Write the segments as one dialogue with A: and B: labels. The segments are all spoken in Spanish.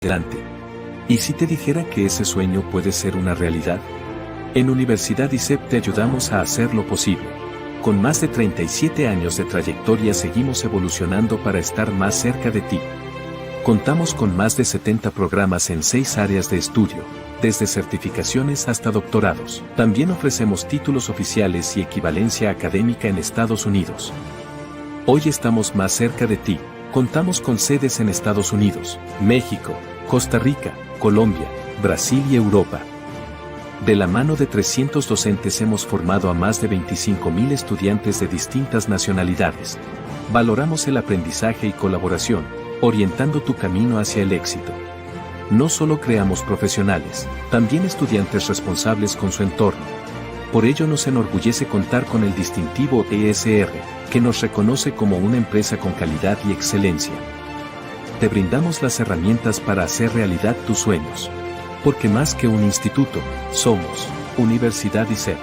A: adelante. ¿Y si te dijera que ese sueño puede ser una realidad? En Universidad ISEP te ayudamos a hacer lo posible. Con más de 37 años de trayectoria seguimos evolucionando para estar más cerca de ti. Contamos con más de 70 programas en 6 áreas de estudio, desde certificaciones hasta doctorados. También ofrecemos títulos oficiales y equivalencia académica en Estados Unidos. Hoy estamos más cerca de ti. Contamos con sedes en Estados Unidos, México, Costa Rica, Colombia, Brasil y Europa. De la mano de 300 docentes hemos formado a más de 25.000 estudiantes de distintas nacionalidades. Valoramos el aprendizaje y colaboración, orientando tu camino hacia el éxito. No solo creamos profesionales, también estudiantes responsables con su entorno. Por ello nos enorgullece contar con el distintivo ESR, que nos reconoce como una empresa con calidad y excelencia. Te brindamos las herramientas para hacer realidad tus sueños. Porque más que un instituto, somos Universidad ISEP.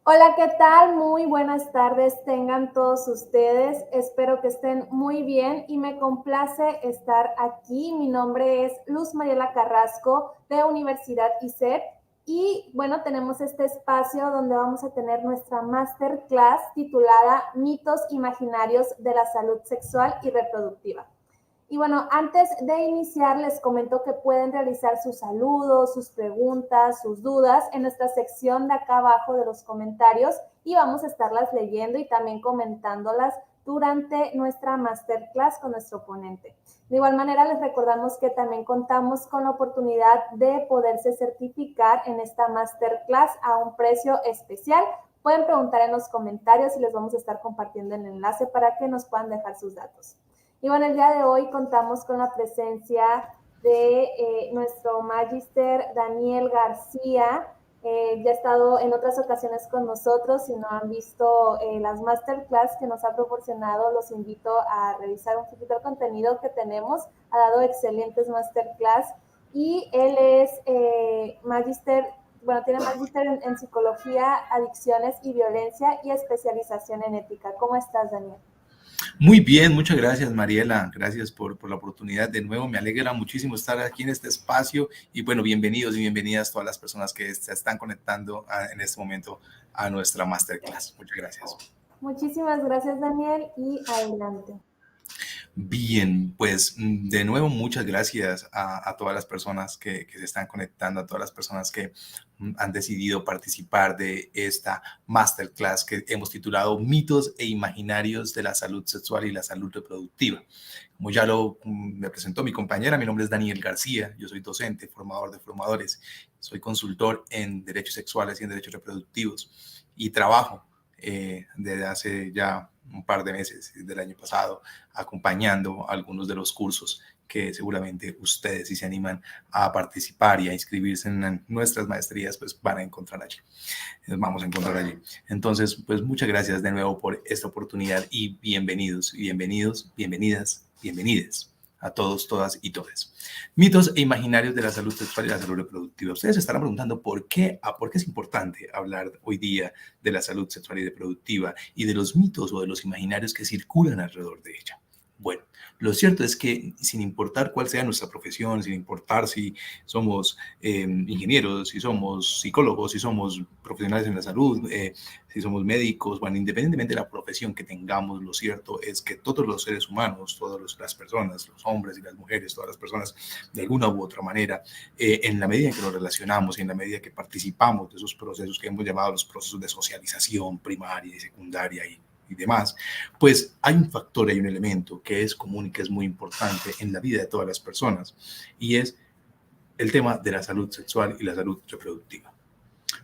B: Hola, ¿qué tal? Muy buenas tardes tengan todos ustedes. Espero que estén muy bien y me complace estar aquí. Mi nombre es Luz Mariela Carrasco de Universidad ISEP y bueno, tenemos este espacio donde vamos a tener nuestra masterclass titulada Mitos Imaginarios de la Salud Sexual y Reproductiva. Y bueno, antes de iniciar les comento que pueden realizar sus saludos, sus preguntas, sus dudas en nuestra sección de acá abajo de los comentarios y vamos a estarlas leyendo y también comentándolas durante nuestra masterclass con nuestro ponente. De igual manera les recordamos que también contamos con la oportunidad de poderse certificar en esta masterclass a un precio especial. Pueden preguntar en los comentarios y les vamos a estar compartiendo el enlace para que nos puedan dejar sus datos. Y bueno, el día de hoy contamos con la presencia de nuestro magíster Daniel García. Ya ha estado en otras ocasiones con nosotros. Si no han visto las masterclass que nos ha proporcionado, los invito a revisar un poquito el contenido que tenemos. Ha dado excelentes masterclass y él es magíster, bueno, tiene magíster en psicología, adicciones y violencia y especialización en ética. ¿Cómo estás, Daniel?
C: Muy bien, muchas gracias, Mariela. Gracias por la oportunidad. De nuevo, me alegra muchísimo estar aquí en este espacio. Y bueno, bienvenidos y bienvenidas todas las personas que se están conectando en este momento a nuestra masterclass. Muchas gracias.
B: Muchísimas gracias, Daniel, y adelante.
C: Bien, pues de nuevo muchas gracias a todas las personas que se están conectando, a todas las personas que han decidido participar de esta masterclass que hemos titulado Mitos e Imaginarios de la Salud Sexual y la Salud Reproductiva. Como ya me presentó mi compañera, mi nombre es Daniel García, yo soy docente, formador de formadores, soy consultor en derechos sexuales y en derechos reproductivos y trabajo desde hace ya un par de meses del año pasado, acompañando algunos de los cursos que seguramente ustedes, si se animan a participar y a inscribirse en nuestras maestrías, pues van a encontrar allí. Nos vamos a encontrar allí. Entonces, pues muchas gracias de nuevo por esta oportunidad y bienvenidos, bienvenidas a todos, todas y todes. Mitos e imaginarios de la salud sexual y la salud reproductiva. Ustedes se estarán preguntando por qué es importante hablar hoy día de la salud sexual y reproductiva y de los mitos o de los imaginarios que circulan alrededor de ella. Bueno, lo cierto es que sin importar cuál sea nuestra profesión, sin importar si somos ingenieros, si somos psicólogos, si somos profesionales en la salud, si somos médicos, bueno, independientemente de la profesión que tengamos, lo cierto es que todos los seres humanos, todas las personas, los hombres y las mujeres, todas las personas, de alguna u otra manera, en la medida en que nos relacionamos y en la medida que participamos de esos procesos que hemos llamado los procesos de socialización primaria y secundaria y demás, pues hay un factor, hay un elemento que es común y que es muy importante en la vida de todas las personas, y es el tema de la salud sexual y la salud reproductiva.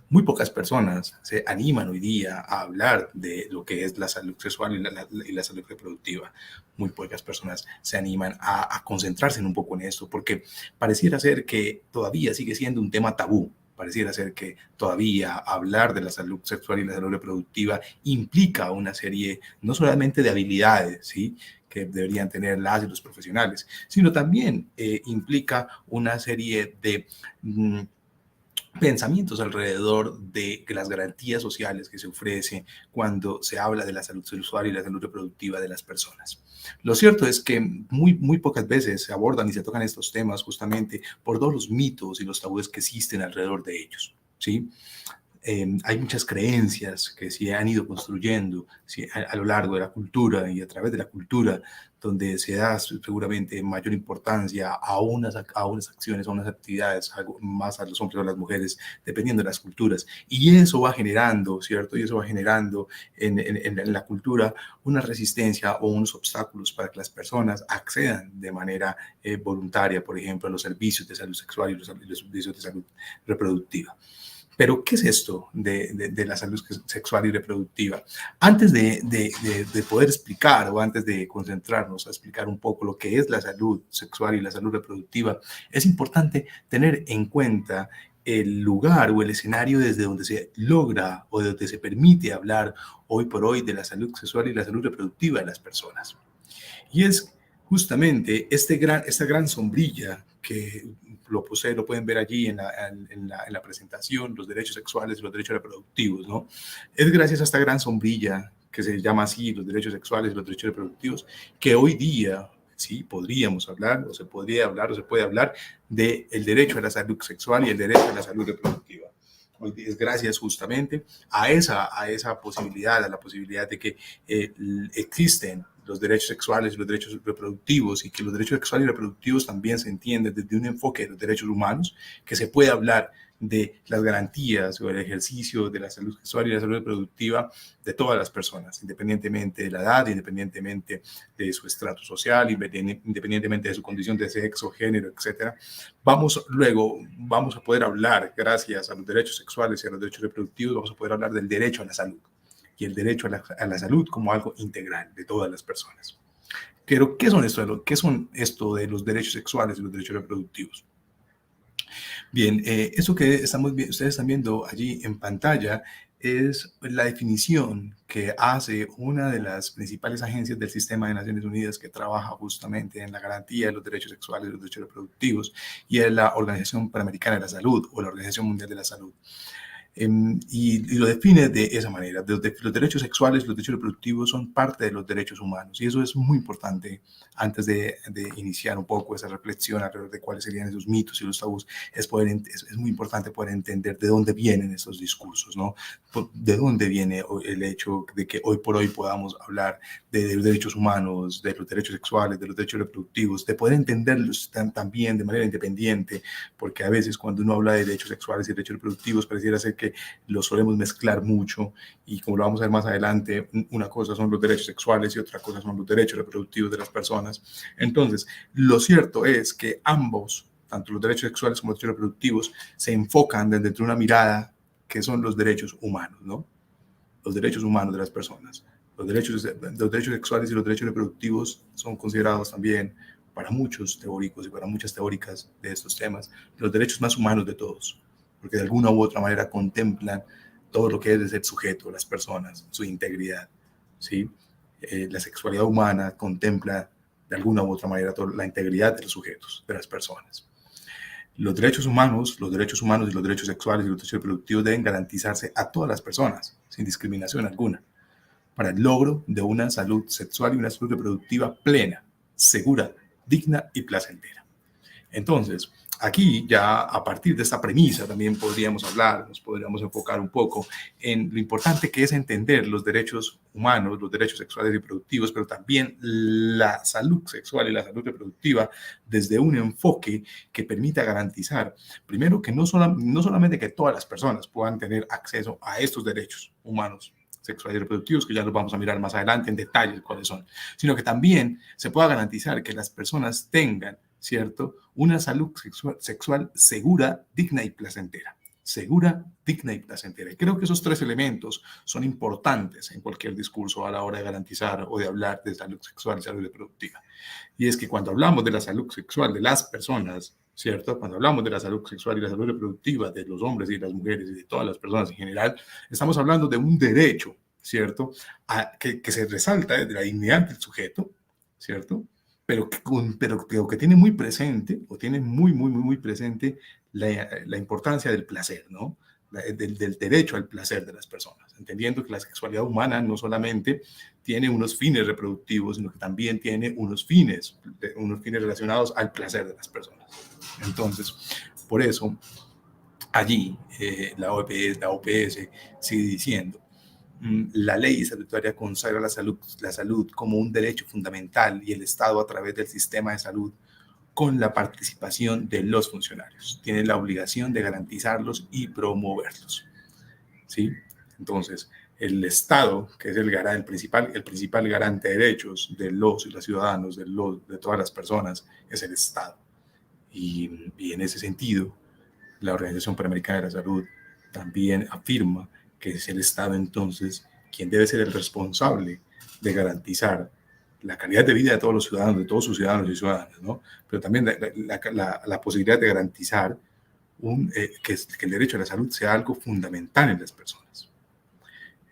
C: Muy pocas personas se animan hoy día a hablar de lo que es la salud sexual y la salud reproductiva. Muy pocas personas se animan a concentrarse un poco en esto, porque pareciera ser que todavía sigue siendo un tema tabú. Pareciera ser que todavía hablar de la salud sexual y la salud reproductiva implica una serie, no solamente de habilidades, ¿sí?, que deberían tener las y los profesionales, sino también implica una serie de pensamientos alrededor de las garantías sociales que se ofrecen cuando se habla de la salud sexual y la salud reproductiva de las personas. Lo cierto es que muy pocas veces se abordan y se tocan estos temas justamente por todos los mitos y los tabúes que existen alrededor de ellos, ¿sí? Hay muchas creencias que se han ido construyendo, ¿sí?, a lo largo de la cultura y a través de la cultura, donde se da seguramente mayor importancia a unas acciones, a unas actividades, más a los hombres o a las mujeres, dependiendo de las culturas. Y eso va generando, ¿cierto? Y eso va generando en la cultura una resistencia o unos obstáculos para que las personas accedan de manera voluntaria, por ejemplo, a los servicios de salud sexual y los servicios de salud reproductiva. Pero, ¿qué es esto de la salud sexual y reproductiva? Antes de poder explicar o antes de concentrarnos a explicar un poco lo que es la salud sexual y la salud reproductiva, es importante tener en cuenta el lugar o el escenario desde donde se logra o donde se permite hablar hoy por hoy de la salud sexual y la salud reproductiva de las personas. Y es justamente esta gran sombrilla que lo pueden ver allí en la presentación, los derechos sexuales y los derechos reproductivos, ¿no? Es gracias a esta gran sombrilla que se llama así, los derechos sexuales y los derechos reproductivos, que hoy día sí podríamos hablar, o se podría hablar, o se puede hablar del derecho a la salud sexual y el derecho a la salud reproductiva. Hoy es gracias justamente a esa posibilidad, a la posibilidad de que existen los derechos sexuales y los derechos reproductivos, y que los derechos sexuales y reproductivos también se entienden desde un enfoque de los derechos humanos, que se puede hablar de las garantías o el ejercicio de la salud sexual y la salud reproductiva de todas las personas, independientemente de la edad, independientemente de su estrato social, independientemente de su condición de sexo, género, etc. Vamos a poder hablar, gracias a los derechos sexuales y a los derechos reproductivos, vamos a poder hablar del derecho a la salud y el derecho a la salud como algo integral de todas las personas. Pero, ¿qué son esto de los derechos sexuales y los derechos reproductivos? Bien, eso que ustedes están viendo allí en pantalla es la definición que hace una de las principales agencias del sistema de Naciones Unidas que trabaja justamente en la garantía de los derechos sexuales y los derechos reproductivos, y es la Organización Panamericana de la Salud o la Organización Mundial de la Salud. Y lo define de esa manera. Los derechos sexuales y los derechos reproductivos son parte de los derechos humanos, y eso es muy importante. Antes de iniciar un poco esa reflexión alrededor de cuáles serían esos mitos y los tabús, es muy importante poder entender de dónde vienen esos discursos, ¿no? De dónde viene el hecho de que hoy por hoy podamos hablar de los derechos humanos, de los derechos sexuales, de los derechos reproductivos, de poder entenderlos también de manera independiente, porque a veces cuando uno habla de derechos sexuales y derechos reproductivos pareciera ser que los solemos mezclar mucho, y como lo vamos a ver más adelante, una cosa son los derechos sexuales y otra cosa son los derechos reproductivos de las personas. Entonces, lo cierto es que ambos, tanto los derechos sexuales como los derechos reproductivos, se enfocan desde una mirada que son los derechos humanos, ¿no? Los derechos humanos de las personas. Los derechos sexuales y los derechos reproductivos son considerados también, para muchos teóricos y para muchas teóricas de estos temas, los derechos más humanos de todos, porque de alguna u otra manera contemplan todo lo que es de ser sujeto, las personas, su integridad, ¿sí? La sexualidad humana contempla de alguna u otra manera la integridad de los sujetos, de las personas. Los derechos humanos y los derechos sexuales y los derechos reproductivos deben garantizarse a todas las personas, sin discriminación alguna, para el logro de una salud sexual y una salud reproductiva plena, segura, digna y placentera. Entonces, aquí ya a partir de esta premisa también podríamos hablar, nos podríamos enfocar un poco en lo importante que es entender los derechos humanos, los derechos sexuales y reproductivos, pero también la salud sexual y la salud reproductiva desde un enfoque que permita garantizar, primero, que no solamente que todas las personas puedan tener acceso a estos derechos humanos, sexuales y reproductivos, que ya los vamos a mirar más adelante en detalle cuáles son, sino que también se pueda garantizar que las personas tengan, ¿cierto?, una salud sexual segura, digna y placentera. Segura, digna y placentera. Y creo que esos tres elementos son importantes en cualquier discurso a la hora de garantizar o de hablar de salud sexual y salud reproductiva. Y es que cuando hablamos de la salud sexual de las personas, ¿cierto? Cuando hablamos de la salud sexual y la salud reproductiva de los hombres y las mujeres y de todas las personas en general, estamos hablando de un derecho, ¿cierto?, que se resalta desde la dignidad del sujeto, ¿cierto?, pero que tiene muy presente, o tiene muy presente la importancia del placer, ¿no? Del derecho al placer de las personas, entendiendo que la sexualidad humana no solamente tiene unos fines reproductivos, sino que también tiene unos fines relacionados al placer de las personas. Entonces, por eso, allí la OPS sigue diciendo: la ley estatutaria consagra la salud como un derecho fundamental y el Estado, a través del sistema de salud, con la participación de los funcionarios, tiene la obligación de garantizarlos y promoverlos, ¿sí? Entonces, el Estado, que es el principal garante de derechos de los y los ciudadanos, de todas las personas, es el Estado. Y en ese sentido, la Organización Panamericana de la Salud también afirma que es el Estado entonces quien debe ser el responsable de garantizar la calidad de vida de todos los ciudadanos, de todos sus ciudadanos y ciudadanas, ¿no? Pero también la posibilidad de garantizar que el derecho a la salud sea algo fundamental en las personas.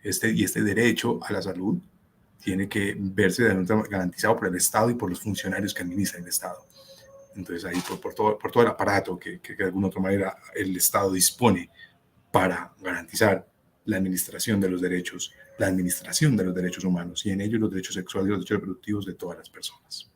C: Este derecho a la salud tiene que verse garantizado por el Estado y por los funcionarios que administran el Estado. Entonces ahí por todo el aparato que de alguna otra manera el Estado dispone para garantizar la administración de los derechos humanos, y en ellos los derechos sexuales y los derechos reproductivos de todas las personas.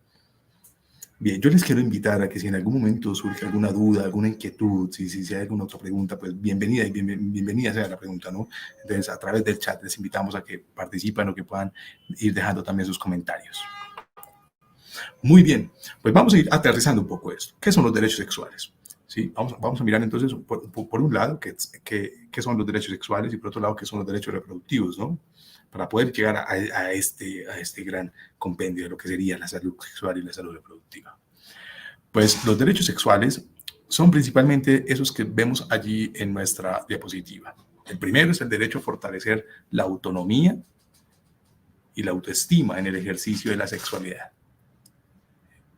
C: Bien, yo les quiero invitar a que si en algún momento surge alguna duda, alguna inquietud, si hay alguna otra pregunta, pues bienvenida sea la pregunta, ¿no? Entonces, a través del chat les invitamos a que participen o que puedan ir dejando también sus comentarios. Muy bien, pues vamos a ir aterrizando un poco esto. ¿Qué son los derechos sexuales? ¿Sí? Vamos a mirar entonces, por un lado, qué son los derechos sexuales, y por otro lado, qué son los derechos reproductivos, ¿no? Para poder llegar a este gran compendio de lo que sería la salud sexual y la salud reproductiva. Pues los derechos sexuales son principalmente esos que vemos allí en nuestra diapositiva. El primero es el derecho a fortalecer la autonomía y la autoestima en el ejercicio de la sexualidad.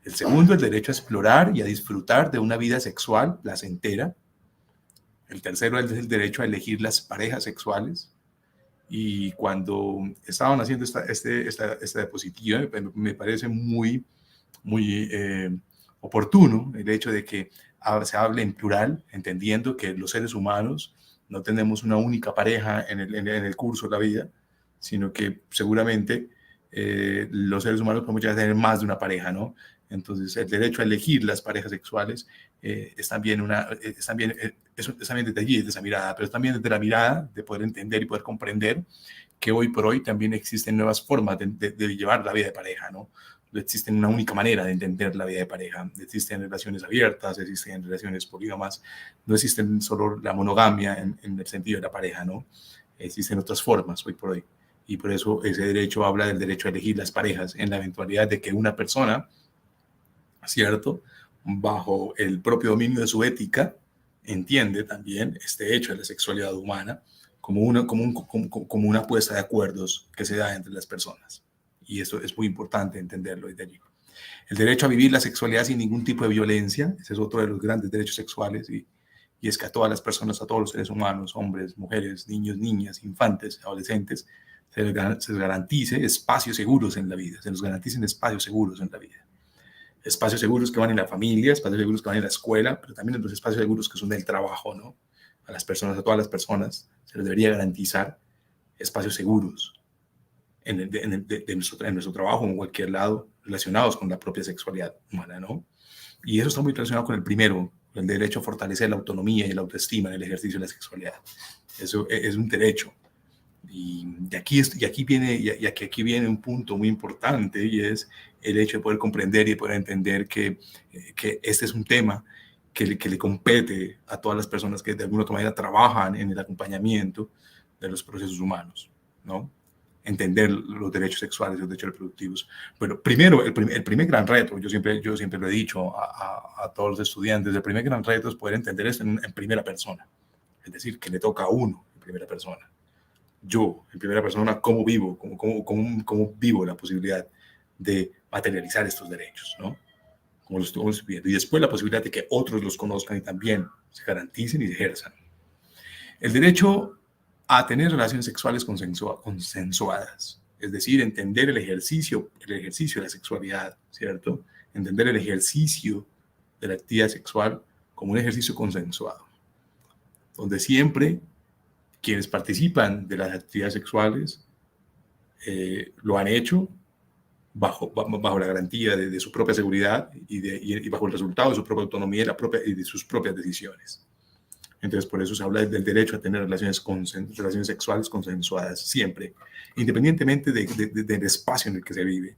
C: El segundo, el derecho a explorar y a disfrutar de una vida sexual placentera. El tercero es el derecho a elegir las parejas sexuales. Y cuando estaban haciendo esta diapositiva, me parece muy oportuno el hecho de que se hable en plural, entendiendo que los seres humanos no tenemos una única pareja en el curso de la vida, sino que seguramente los seres humanos podemos llegar a tener más de una pareja, ¿no? Entonces, el derecho a elegir las parejas sexuales es también desde allí, desde esa mirada, pero también desde la mirada de poder entender y poder comprender que hoy por hoy también existen nuevas formas de llevar la vida de pareja, ¿no? No existe una única manera de entender la vida de pareja. Existen relaciones abiertas, existen relaciones polígamas, no existen solo la monogamia en el sentido de la pareja, ¿no? Existen otras formas hoy por hoy. Y por eso ese derecho habla del derecho a elegir las parejas en la eventualidad de que una persona, ¿cierto?, bajo el propio dominio de su ética, entiende también este hecho de la sexualidad humana como una puesta de acuerdos que se da entre las personas. Y eso es muy importante entenderlo desde allí. El derecho a vivir la sexualidad sin ningún tipo de violencia, ese es otro de los grandes derechos sexuales, y es que a todas las personas, a todos los seres humanos, hombres, mujeres, niños, niñas, infantes, adolescentes, se les garantice espacios seguros en la vida, se les garanticen espacios seguros en la vida. Espacios seguros que van en la familia, espacios seguros que van en la escuela, pero también en los espacios seguros que son del trabajo, ¿no? A todas las personas, se les debería garantizar espacios seguros en nuestro trabajo, en cualquier lado, relacionados con la propia sexualidad humana, ¿no? Y eso está muy relacionado con el primero, el derecho a fortalecer la autonomía y la autoestima en el ejercicio de la sexualidad. Eso es un derecho. Y aquí viene un punto muy importante, y es el hecho de poder comprender y poder entender que este es un tema que le compete a todas las personas que de alguna otra manera trabajan en el acompañamiento de los procesos humanos, ¿no? Entender los derechos sexuales y los derechos reproductivos. Pero primero, el primer gran reto, yo siempre lo he dicho a todos los estudiantes, el primer gran reto es poder entender esto en primera persona. Es decir, que le toca a uno en primera persona. Yo, en primera persona, cómo vivo, cómo vivo la posibilidad de materializar estos derechos, ¿no? Como los estamos viendo. Y después la posibilidad de que otros los conozcan y también se garanticen y se ejerzan. El derecho a tener relaciones sexuales consensuadas, es decir, entender el ejercicio de la sexualidad, ¿cierto? Entender el ejercicio de la actividad sexual como un ejercicio consensuado, donde siempre quienes participan de las actividades sexuales lo han hecho bajo la garantía de su propia seguridad y bajo el resultado de su propia autonomía y de sus propias decisiones. Entonces, por eso se habla del derecho a tener relaciones sexuales consensuadas siempre, independientemente del espacio en el que se vive,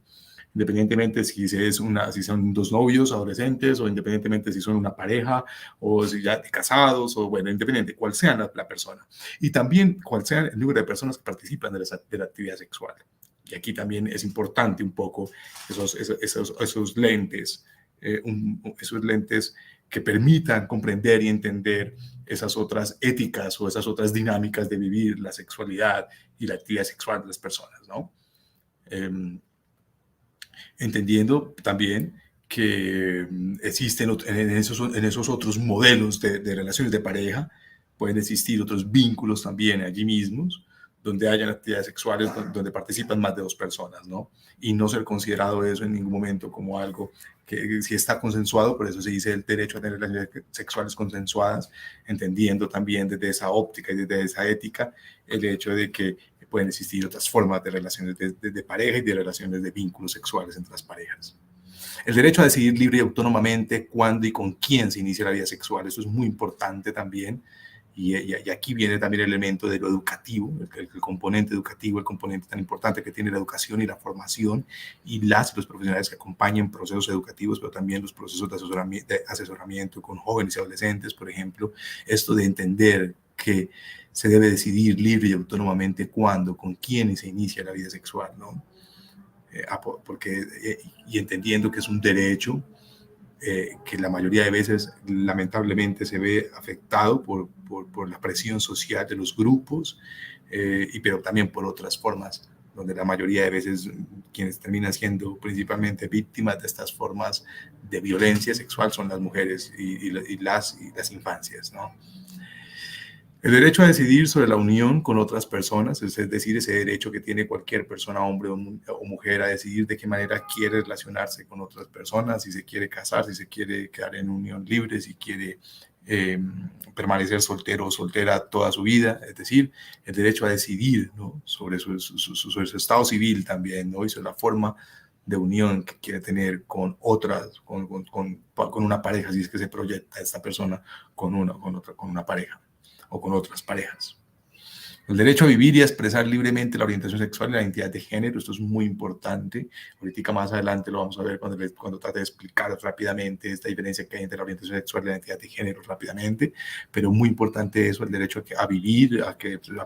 C: independientemente si son dos novios adolescentes, o independientemente si son una pareja, o si ya casados, o bueno, independiente cuál sea la persona. Y también cuál sea el número de personas que participan de la actividad sexual. Y aquí también es importante un poco esos lentes, esos lentes que permitan comprender y entender esas otras éticas o esas otras dinámicas de vivir la sexualidad y la actividad sexual de las personas, ¿no? Entendiendo también que existen en esos otros modelos de relaciones de pareja, pueden existir otros vínculos también allí mismos, donde hayan actividades sexuales donde participan más de dos personas, ¿no? Y no ser considerado eso en ningún momento como algo que si está consensuado, por eso se dice el derecho a tener relaciones sexuales consensuadas, entendiendo también desde esa óptica y desde esa ética el hecho de que pueden existir otras formas de relaciones de pareja y de relaciones de vínculos sexuales entre las parejas. El derecho a decidir libre y autónomamente cuándo y con quién se inicia la vida sexual, eso es muy importante también. Y aquí viene también el elemento de lo educativo, el componente educativo, el componente tan importante que tiene la educación y la formación, y los profesionales que acompañan procesos educativos, pero también los procesos de asesoramiento con jóvenes y adolescentes, por ejemplo, esto de entender que se debe decidir libre y autónomamente cuándo, con quién se inicia la vida sexual, ¿no? Y entendiendo que es un derecho que la mayoría de veces lamentablemente se ve afectado por la presión social de los grupos, pero también por otras formas, donde la mayoría de veces quienes terminan siendo principalmente víctimas de estas formas de violencia sexual son las mujeres y las infancias, ¿no? El derecho a decidir sobre la unión con otras personas, es decir, ese derecho que tiene cualquier persona, hombre o mujer, a decidir de qué manera quiere relacionarse con otras personas, si se quiere casar, si se quiere quedar en unión libre, si quiere permanecer soltero o soltera toda su vida, es decir, el derecho a decidir, ¿no? sobre su estado civil también, ¿no? Y sobre la forma de unión que quiere tener con otras, con una pareja, si es que se proyecta esta persona con una pareja o con otras parejas. El derecho a vivir y a expresar libremente la orientación sexual y la identidad de género, esto es muy importante. Ahorita más adelante lo vamos a ver cuando trate de explicar rápidamente esta diferencia que hay entre la orientación sexual y la identidad de género rápidamente, pero muy importante eso, el derecho a vivir, a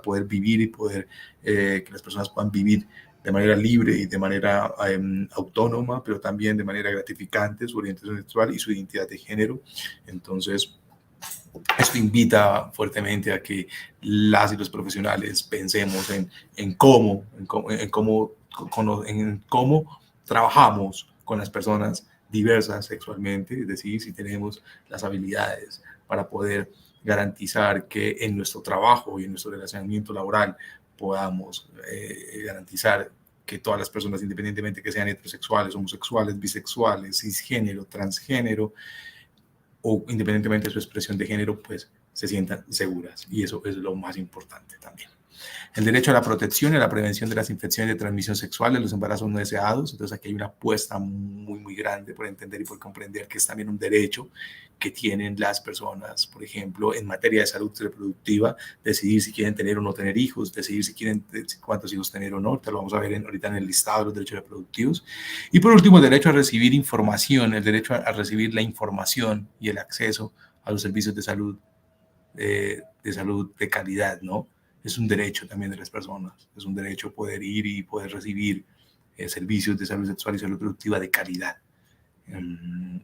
C: poder vivir y poder que las personas puedan vivir de manera libre y de manera autónoma, pero también de manera gratificante su orientación sexual y su identidad de género. Entonces, esto invita fuertemente a que las y los profesionales pensemos en cómo trabajamos con las personas diversas sexualmente, es decir, si tenemos las habilidades para poder garantizar que en nuestro trabajo y en nuestro relacionamiento laboral podamos garantizar que todas las personas, independientemente que sean heterosexuales, homosexuales, bisexuales, cisgénero, transgénero, o independientemente de su expresión de género, pues se sientan seguras. Y eso es lo más importante también. El derecho a la protección y a la prevención de las infecciones de transmisión sexual, de los embarazos no deseados. Entonces aquí hay una apuesta muy, muy grande por entender y por comprender que es también un derecho que tienen las personas, por ejemplo, en materia de salud reproductiva, decidir si quieren tener o no tener hijos, decidir si quieren cuántos hijos tener o no. Te lo vamos a ver ahorita en el listado de los derechos reproductivos. Y por último, el derecho a recibir información, el derecho a recibir la información y el acceso a los servicios de salud de calidad, ¿no? Es un derecho también de las personas, es un derecho poder ir y poder recibir servicios de salud sexual y salud reproductiva de calidad en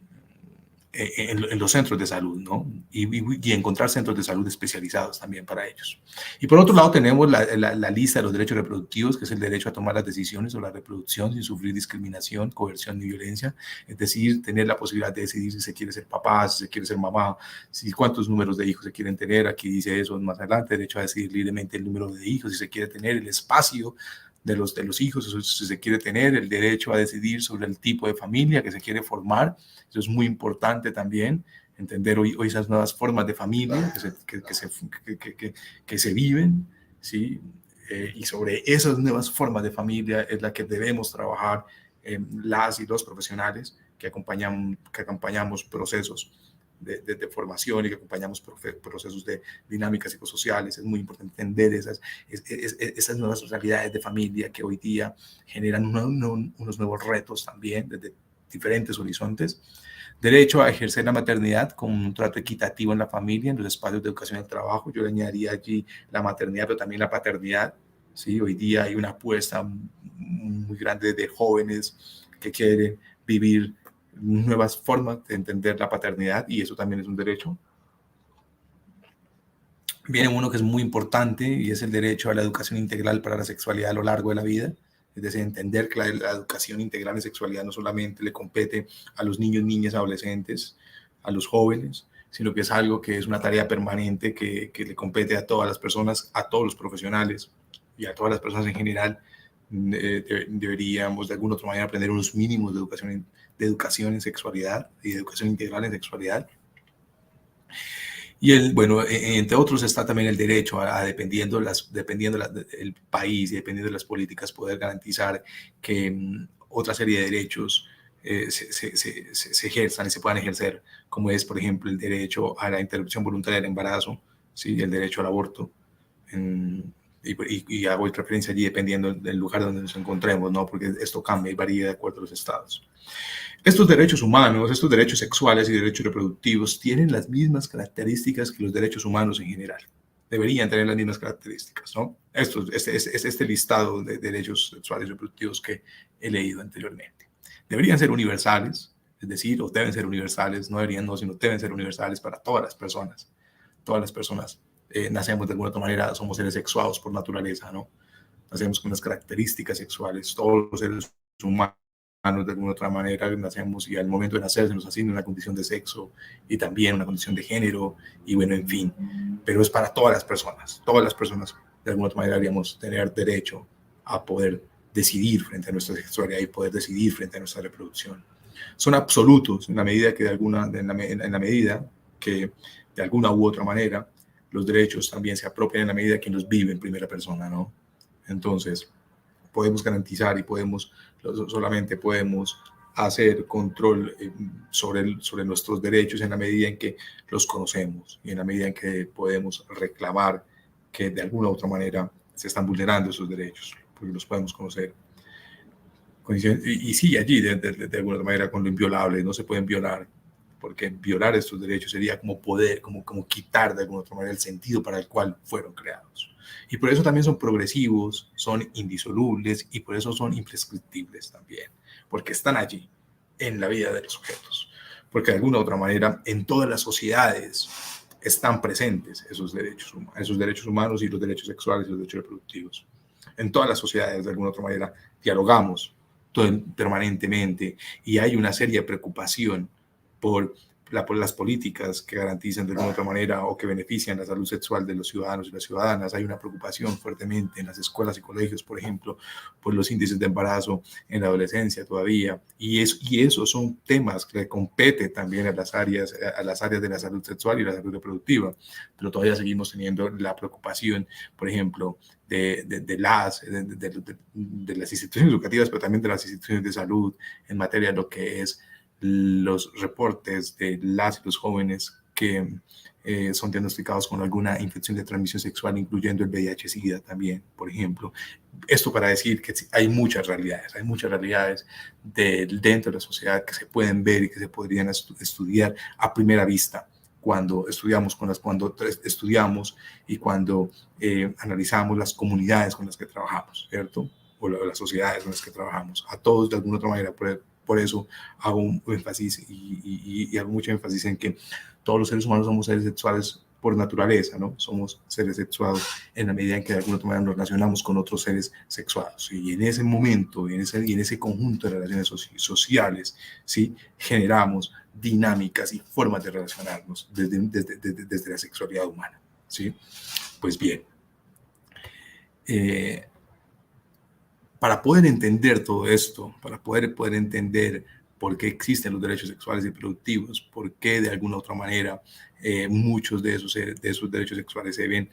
C: los centros de salud, ¿no? Y encontrar centros de salud especializados también para ellos. Y por otro lado tenemos la lista de los derechos reproductivos, que es el derecho a tomar las decisiones sobre la reproducción sin sufrir discriminación, coerción ni violencia, es decir, tener la posibilidad de decidir si se quiere ser papá, si se quiere ser mamá, si cuántos números de hijos se quieren tener. Aquí dice eso más adelante, derecho a decidir libremente el número de hijos, si se quiere tener el espacio de los hijos, si se quiere tener el derecho a decidir sobre el tipo de familia que se quiere formar. Eso es muy importante también, entender hoy esas nuevas formas de familia que se viven, ¿sí? Y sobre esas nuevas formas de familia es la que debemos trabajar las y los profesionales que acompañamos procesos de formación y que acompañamos procesos de dinámicas psicosociales. Es muy importante entender esas nuevas realidades de familia que hoy día generan unos nuevos retos también desde diferentes horizontes. Derecho a ejercer la maternidad con un trato equitativo en la familia, en los espacios de educación y el trabajo. Yo le añadiría allí la maternidad, pero también la paternidad. ¿Sí? Hoy día hay una apuesta muy grande de jóvenes que quieren vivir nuevas formas de entender la paternidad, y eso también es un derecho. Viene uno que es muy importante y es el derecho a la educación integral para la sexualidad a lo largo de la vida. Es decir, entender que la educación integral en sexualidad no solamente le compete a los niños, niñas, adolescentes, a los jóvenes, sino que es algo que es una tarea permanente que le compete a todas las personas, a todos los profesionales y a todas las personas en general. Deberíamos de alguna otra manera aprender unos mínimos de educación en sexualidad y de educación integral en sexualidad. Y bueno, entre otros está también el derecho a dependiendo del país y dependiendo de las políticas, poder garantizar que otra serie de derechos se ejerzan y se puedan ejercer, como es, por ejemplo, el derecho a la interrupción voluntaria del embarazo, ¿sí? El derecho al aborto. Y hago referencia allí dependiendo del lugar donde nos encontremos, ¿no? Porque esto cambia y varía de acuerdo a los estados. Estos derechos humanos, estos derechos sexuales y derechos reproductivos tienen las mismas características que los derechos humanos en general. Deberían tener las mismas características, ¿no? Este listado de derechos sexuales y reproductivos que he leído anteriormente. Deberían ser universales, es decir, o deben ser universales, no deberían, no, sino deben ser universales para todas las personas. Todas las personas nacemos de alguna otra manera, somos seres sexuados por naturaleza, ¿no? Nacemos con unas características sexuales, todos los seres humanos de alguna otra manera nacemos y al momento de nacer se nos asigna una condición de sexo y también una condición de género y bueno, en fin, pero es para todas las personas de alguna otra manera deberíamos tener derecho a poder decidir frente a nuestra sexualidad y poder decidir frente a nuestra reproducción. Son absolutos en la medida que en la medida que de alguna u otra manera los derechos también se apropian en la medida que los vive en primera persona, ¿no? Entonces, podemos garantizar y solamente podemos hacer control sobre nuestros derechos en la medida en que los conocemos y en la medida en que podemos reclamar que de alguna u otra manera se están vulnerando esos derechos, porque los podemos conocer. Y sí, allí de alguna otra manera con lo inviolable no se pueden violar, porque violar estos derechos sería como quitar de alguna otra manera el sentido para el cual fueron creados. Y por eso también son progresivos, son indisolubles y por eso son imprescriptibles también, porque están allí en la vida de los sujetos, porque de alguna u otra manera en todas las sociedades están presentes esos derechos humanos y los derechos sexuales y los derechos reproductivos. En todas las sociedades de alguna u otra manera dialogamos permanentemente y hay una seria preocupación por las políticas que garantizan de alguna otra manera o que benefician la salud sexual de los ciudadanos y las ciudadanas. Hay una preocupación fuertemente en las escuelas y colegios, por ejemplo, por los índices de embarazo en la adolescencia todavía. Y eso son temas que competen también a las áreas de la salud sexual y la salud reproductiva. Pero todavía seguimos teniendo la preocupación, por ejemplo, de las instituciones educativas, pero también de las instituciones de salud en materia de lo que es los reportes de las y los jóvenes que son diagnosticados con alguna infección de transmisión sexual, incluyendo el VIH-Sida también, por ejemplo. Esto para decir que hay muchas realidades dentro de la sociedad que se pueden ver y que se podrían estudiar a primera vista cuando estudiamos y cuando analizamos las comunidades con las que trabajamos, ¿cierto? O las sociedades con las que trabajamos. A todos, de alguna otra manera, por eso hago un énfasis y hago mucho énfasis en que todos los seres humanos somos seres sexuales por naturaleza, ¿no? Somos seres sexuados en la medida en que de alguna otra manera nos relacionamos con otros seres sexuados. Y en ese momento, y en ese conjunto de relaciones sociales, ¿sí? Generamos dinámicas y formas de relacionarnos desde la sexualidad humana, ¿sí? Pues bien, para poder entender todo esto, para poder entender por qué existen los derechos sexuales y reproductivos, por qué de alguna otra manera muchos de esos derechos sexuales se ven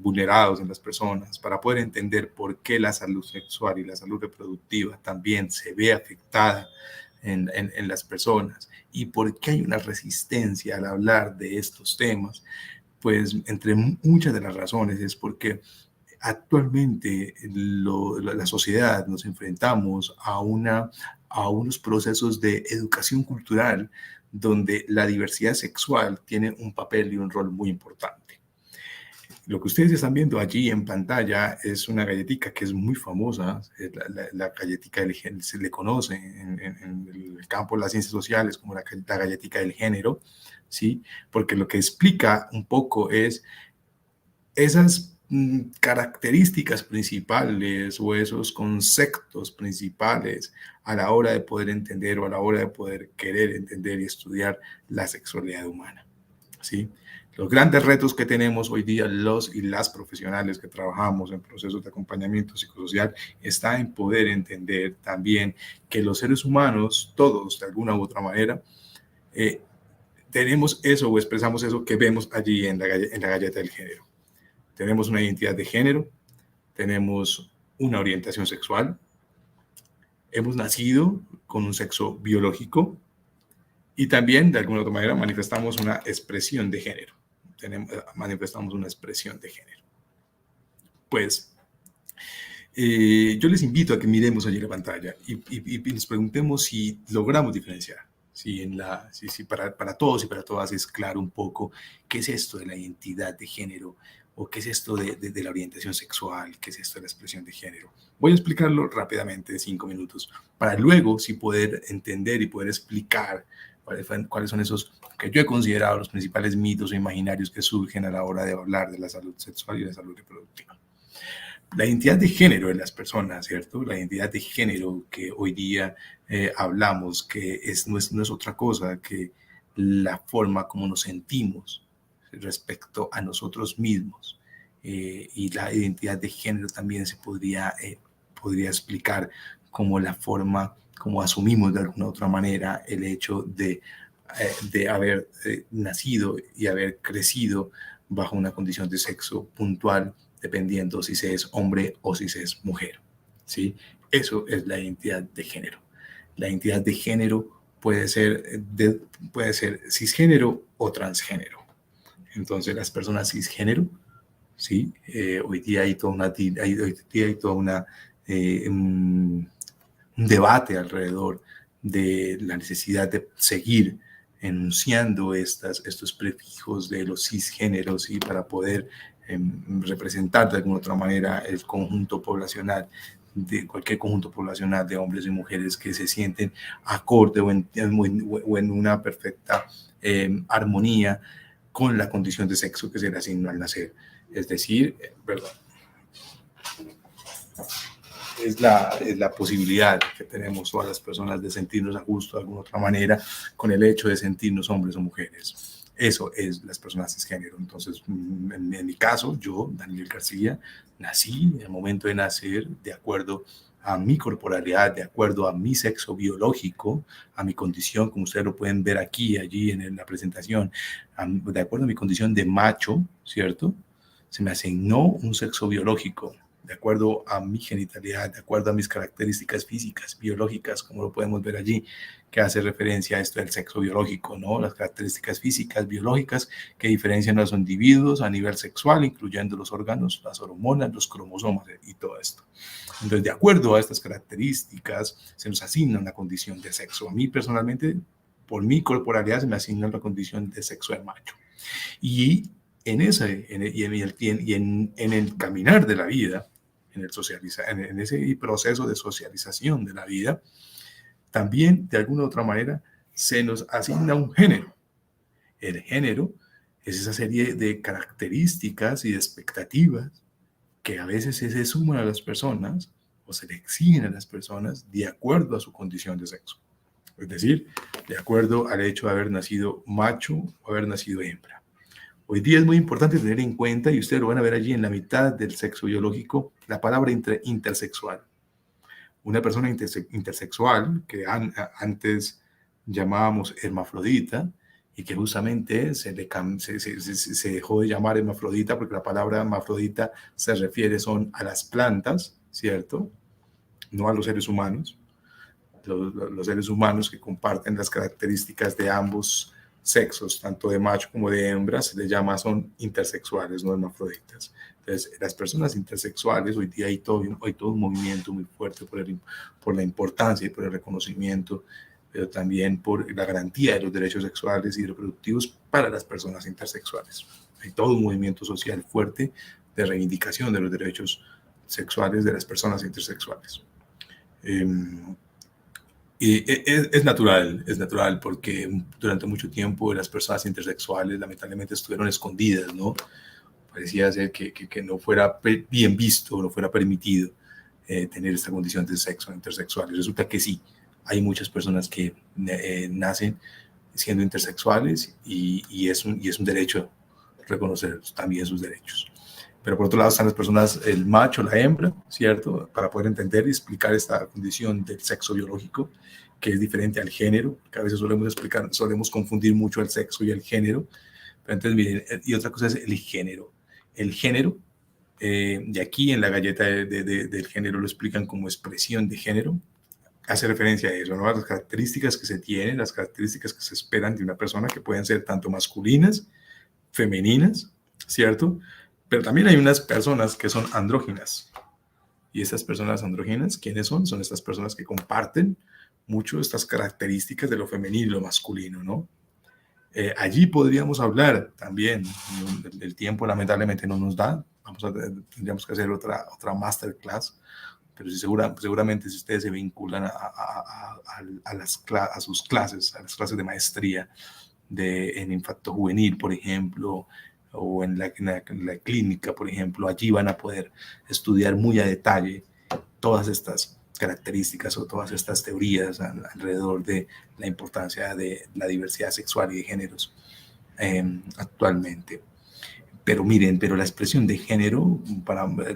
C: vulnerados en las personas, para poder entender por qué la salud sexual y la salud reproductiva también se ve afectada en las personas y por qué hay una resistencia al hablar de estos temas, pues entre muchas de las razones es porque actualmente la sociedad nos enfrentamos a unos procesos de educación cultural donde la diversidad sexual tiene un papel y un rol muy importante. Lo que ustedes están viendo allí en pantalla es una galletica que es muy famosa, la galletica del género, se le conoce en el campo de las ciencias sociales como la galletica del género, ¿sí? Porque lo que explica un poco es esas características principales o esos conceptos principales a la hora de poder entender o a la hora de poder querer entender y estudiar la sexualidad humana, ¿sí? Los grandes retos que tenemos hoy día los y las profesionales que trabajamos en procesos de acompañamiento psicosocial está en poder entender también que los seres humanos, todos de alguna u otra manera, tenemos eso o expresamos eso que vemos allí en la galleta del género. Tenemos una identidad de género, tenemos una orientación sexual, hemos nacido con un sexo biológico y también de alguna otra manera manifestamos una expresión de género. Manifestamos una expresión de género. Pues yo les invito a que miremos allí la pantalla y nos preguntemos si logramos diferenciar. Si para todos y para todas es claro un poco qué es esto de la identidad de género o qué es esto de la orientación sexual, qué es esto de la expresión de género. Voy a explicarlo rápidamente en 5 minutos para luego sí poder entender y poder explicar cuáles son esos que yo he considerado los principales mitos o imaginarios que surgen a la hora de hablar de la salud sexual y la salud reproductiva. La identidad de género de las personas, ¿cierto? La identidad de género que hoy día hablamos, que no es otra cosa que la forma como nos sentimos respecto a nosotros mismos. Y la identidad de género también se podría explicar como la forma como asumimos de alguna otra manera el hecho de haber nacido y haber crecido bajo una condición de sexo puntual, dependiendo si se es hombre o si se es mujer, ¿sí? Eso es la identidad de género. La identidad de género puede ser cisgénero o transgénero. Entonces, las personas cisgénero, ¿sí? Hoy día hay todo un debate alrededor de la necesidad de seguir enunciando estos prefijos de los cisgéneros y para poder representar de alguna otra manera el conjunto poblacional, de cualquier conjunto poblacional de hombres y mujeres que se sienten acorde o en una perfecta armonía con la condición de sexo que se le asignó al nacer. Es decir, perdón. es la posibilidad que tenemos todas las personas de sentirnos a gusto de alguna otra manera con el hecho de sentirnos hombres o mujeres. Eso es las personas cisgénero. Entonces, en mi caso, yo, Daniel García, nací en el momento de nacer de acuerdo a mi corporalidad, de acuerdo a mi sexo biológico, a mi condición, como ustedes lo pueden ver aquí, allí en la presentación, de acuerdo a mi condición de macho, ¿cierto? Se me asignó un sexo biológico, de acuerdo a mi genitalidad, de acuerdo a mis características físicas, biológicas, como lo podemos ver allí, que hace referencia a esto del sexo biológico, ¿no? Las características físicas, biológicas, que diferencian a los individuos a nivel sexual, incluyendo los órganos, las hormonas, los cromosomas y todo esto. Entonces, de acuerdo a estas características, se nos asigna una condición de sexo. A mí personalmente, por mi corporalidad, se me asigna la condición de sexo de macho. Y en el caminar de la vida, en ese proceso de socialización de la vida, también de alguna u otra manera se nos asigna un género. El género es esa serie de características y de expectativas que a veces se suman a las personas o se le exigen a las personas de acuerdo a su condición de sexo. Es decir, de acuerdo al hecho de haber nacido macho o haber nacido hembra. Hoy día es muy importante tener en cuenta, y ustedes lo van a ver allí en la mitad del sexo biológico, la palabra intersexual. Una persona intersexual, que antes llamábamos hermafrodita, y que justamente se dejó de llamar hermafrodita porque la palabra hermafrodita se refiere a las plantas, ¿cierto? No a los seres humanos. Los seres humanos que comparten las características de ambos sexos, tanto de macho como de hembra, se les llama, son intersexuales, no hermafroditas. Entonces, las personas intersexuales, hoy día hay todo un movimiento muy fuerte por la importancia y por el reconocimiento, pero también por la garantía de los derechos sexuales y reproductivos para las personas intersexuales. Hay todo un movimiento social fuerte de reivindicación de los derechos sexuales de las personas intersexuales. Y es natural porque durante mucho tiempo las personas intersexuales lamentablemente estuvieron escondidas, ¿no? Parecía ser que no fuera bien visto, no fuera permitido tener esta condición de sexo intersexual. Y resulta que sí, hay muchas personas que nacen siendo intersexuales y es un derecho reconocer también sus derechos. Pero por otro lado están las personas, el macho, la hembra, ¿cierto? Para poder entender y explicar esta condición del sexo biológico, que es diferente al género, que a veces solemos confundir mucho el sexo y el género. Pero entonces, miren, y otra cosa es el género. El género, de aquí en la galleta del género lo explican como expresión de género, hace referencia a eso, ¿no? A las características que se tienen, las características que se esperan de una persona, que pueden ser tanto masculinas, femeninas, ¿cierto? Pero también hay unas personas que son andróginas. Y estas personas andróginas, ¿quiénes son? Son estas personas que comparten mucho estas características de lo femenino y lo masculino, ¿no? Allí podríamos hablar también, el tiempo lamentablemente no nos da, tendríamos que hacer otra masterclass, pero sí, seguramente si ustedes se vinculan a sus clases, a las clases de maestría en infarto juvenil, por ejemplo, o en la clínica, por ejemplo, allí van a poder estudiar muy a detalle todas estas características o todas estas teorías alrededor de la importancia de la diversidad sexual y de géneros actualmente. Pero miren, la expresión de género,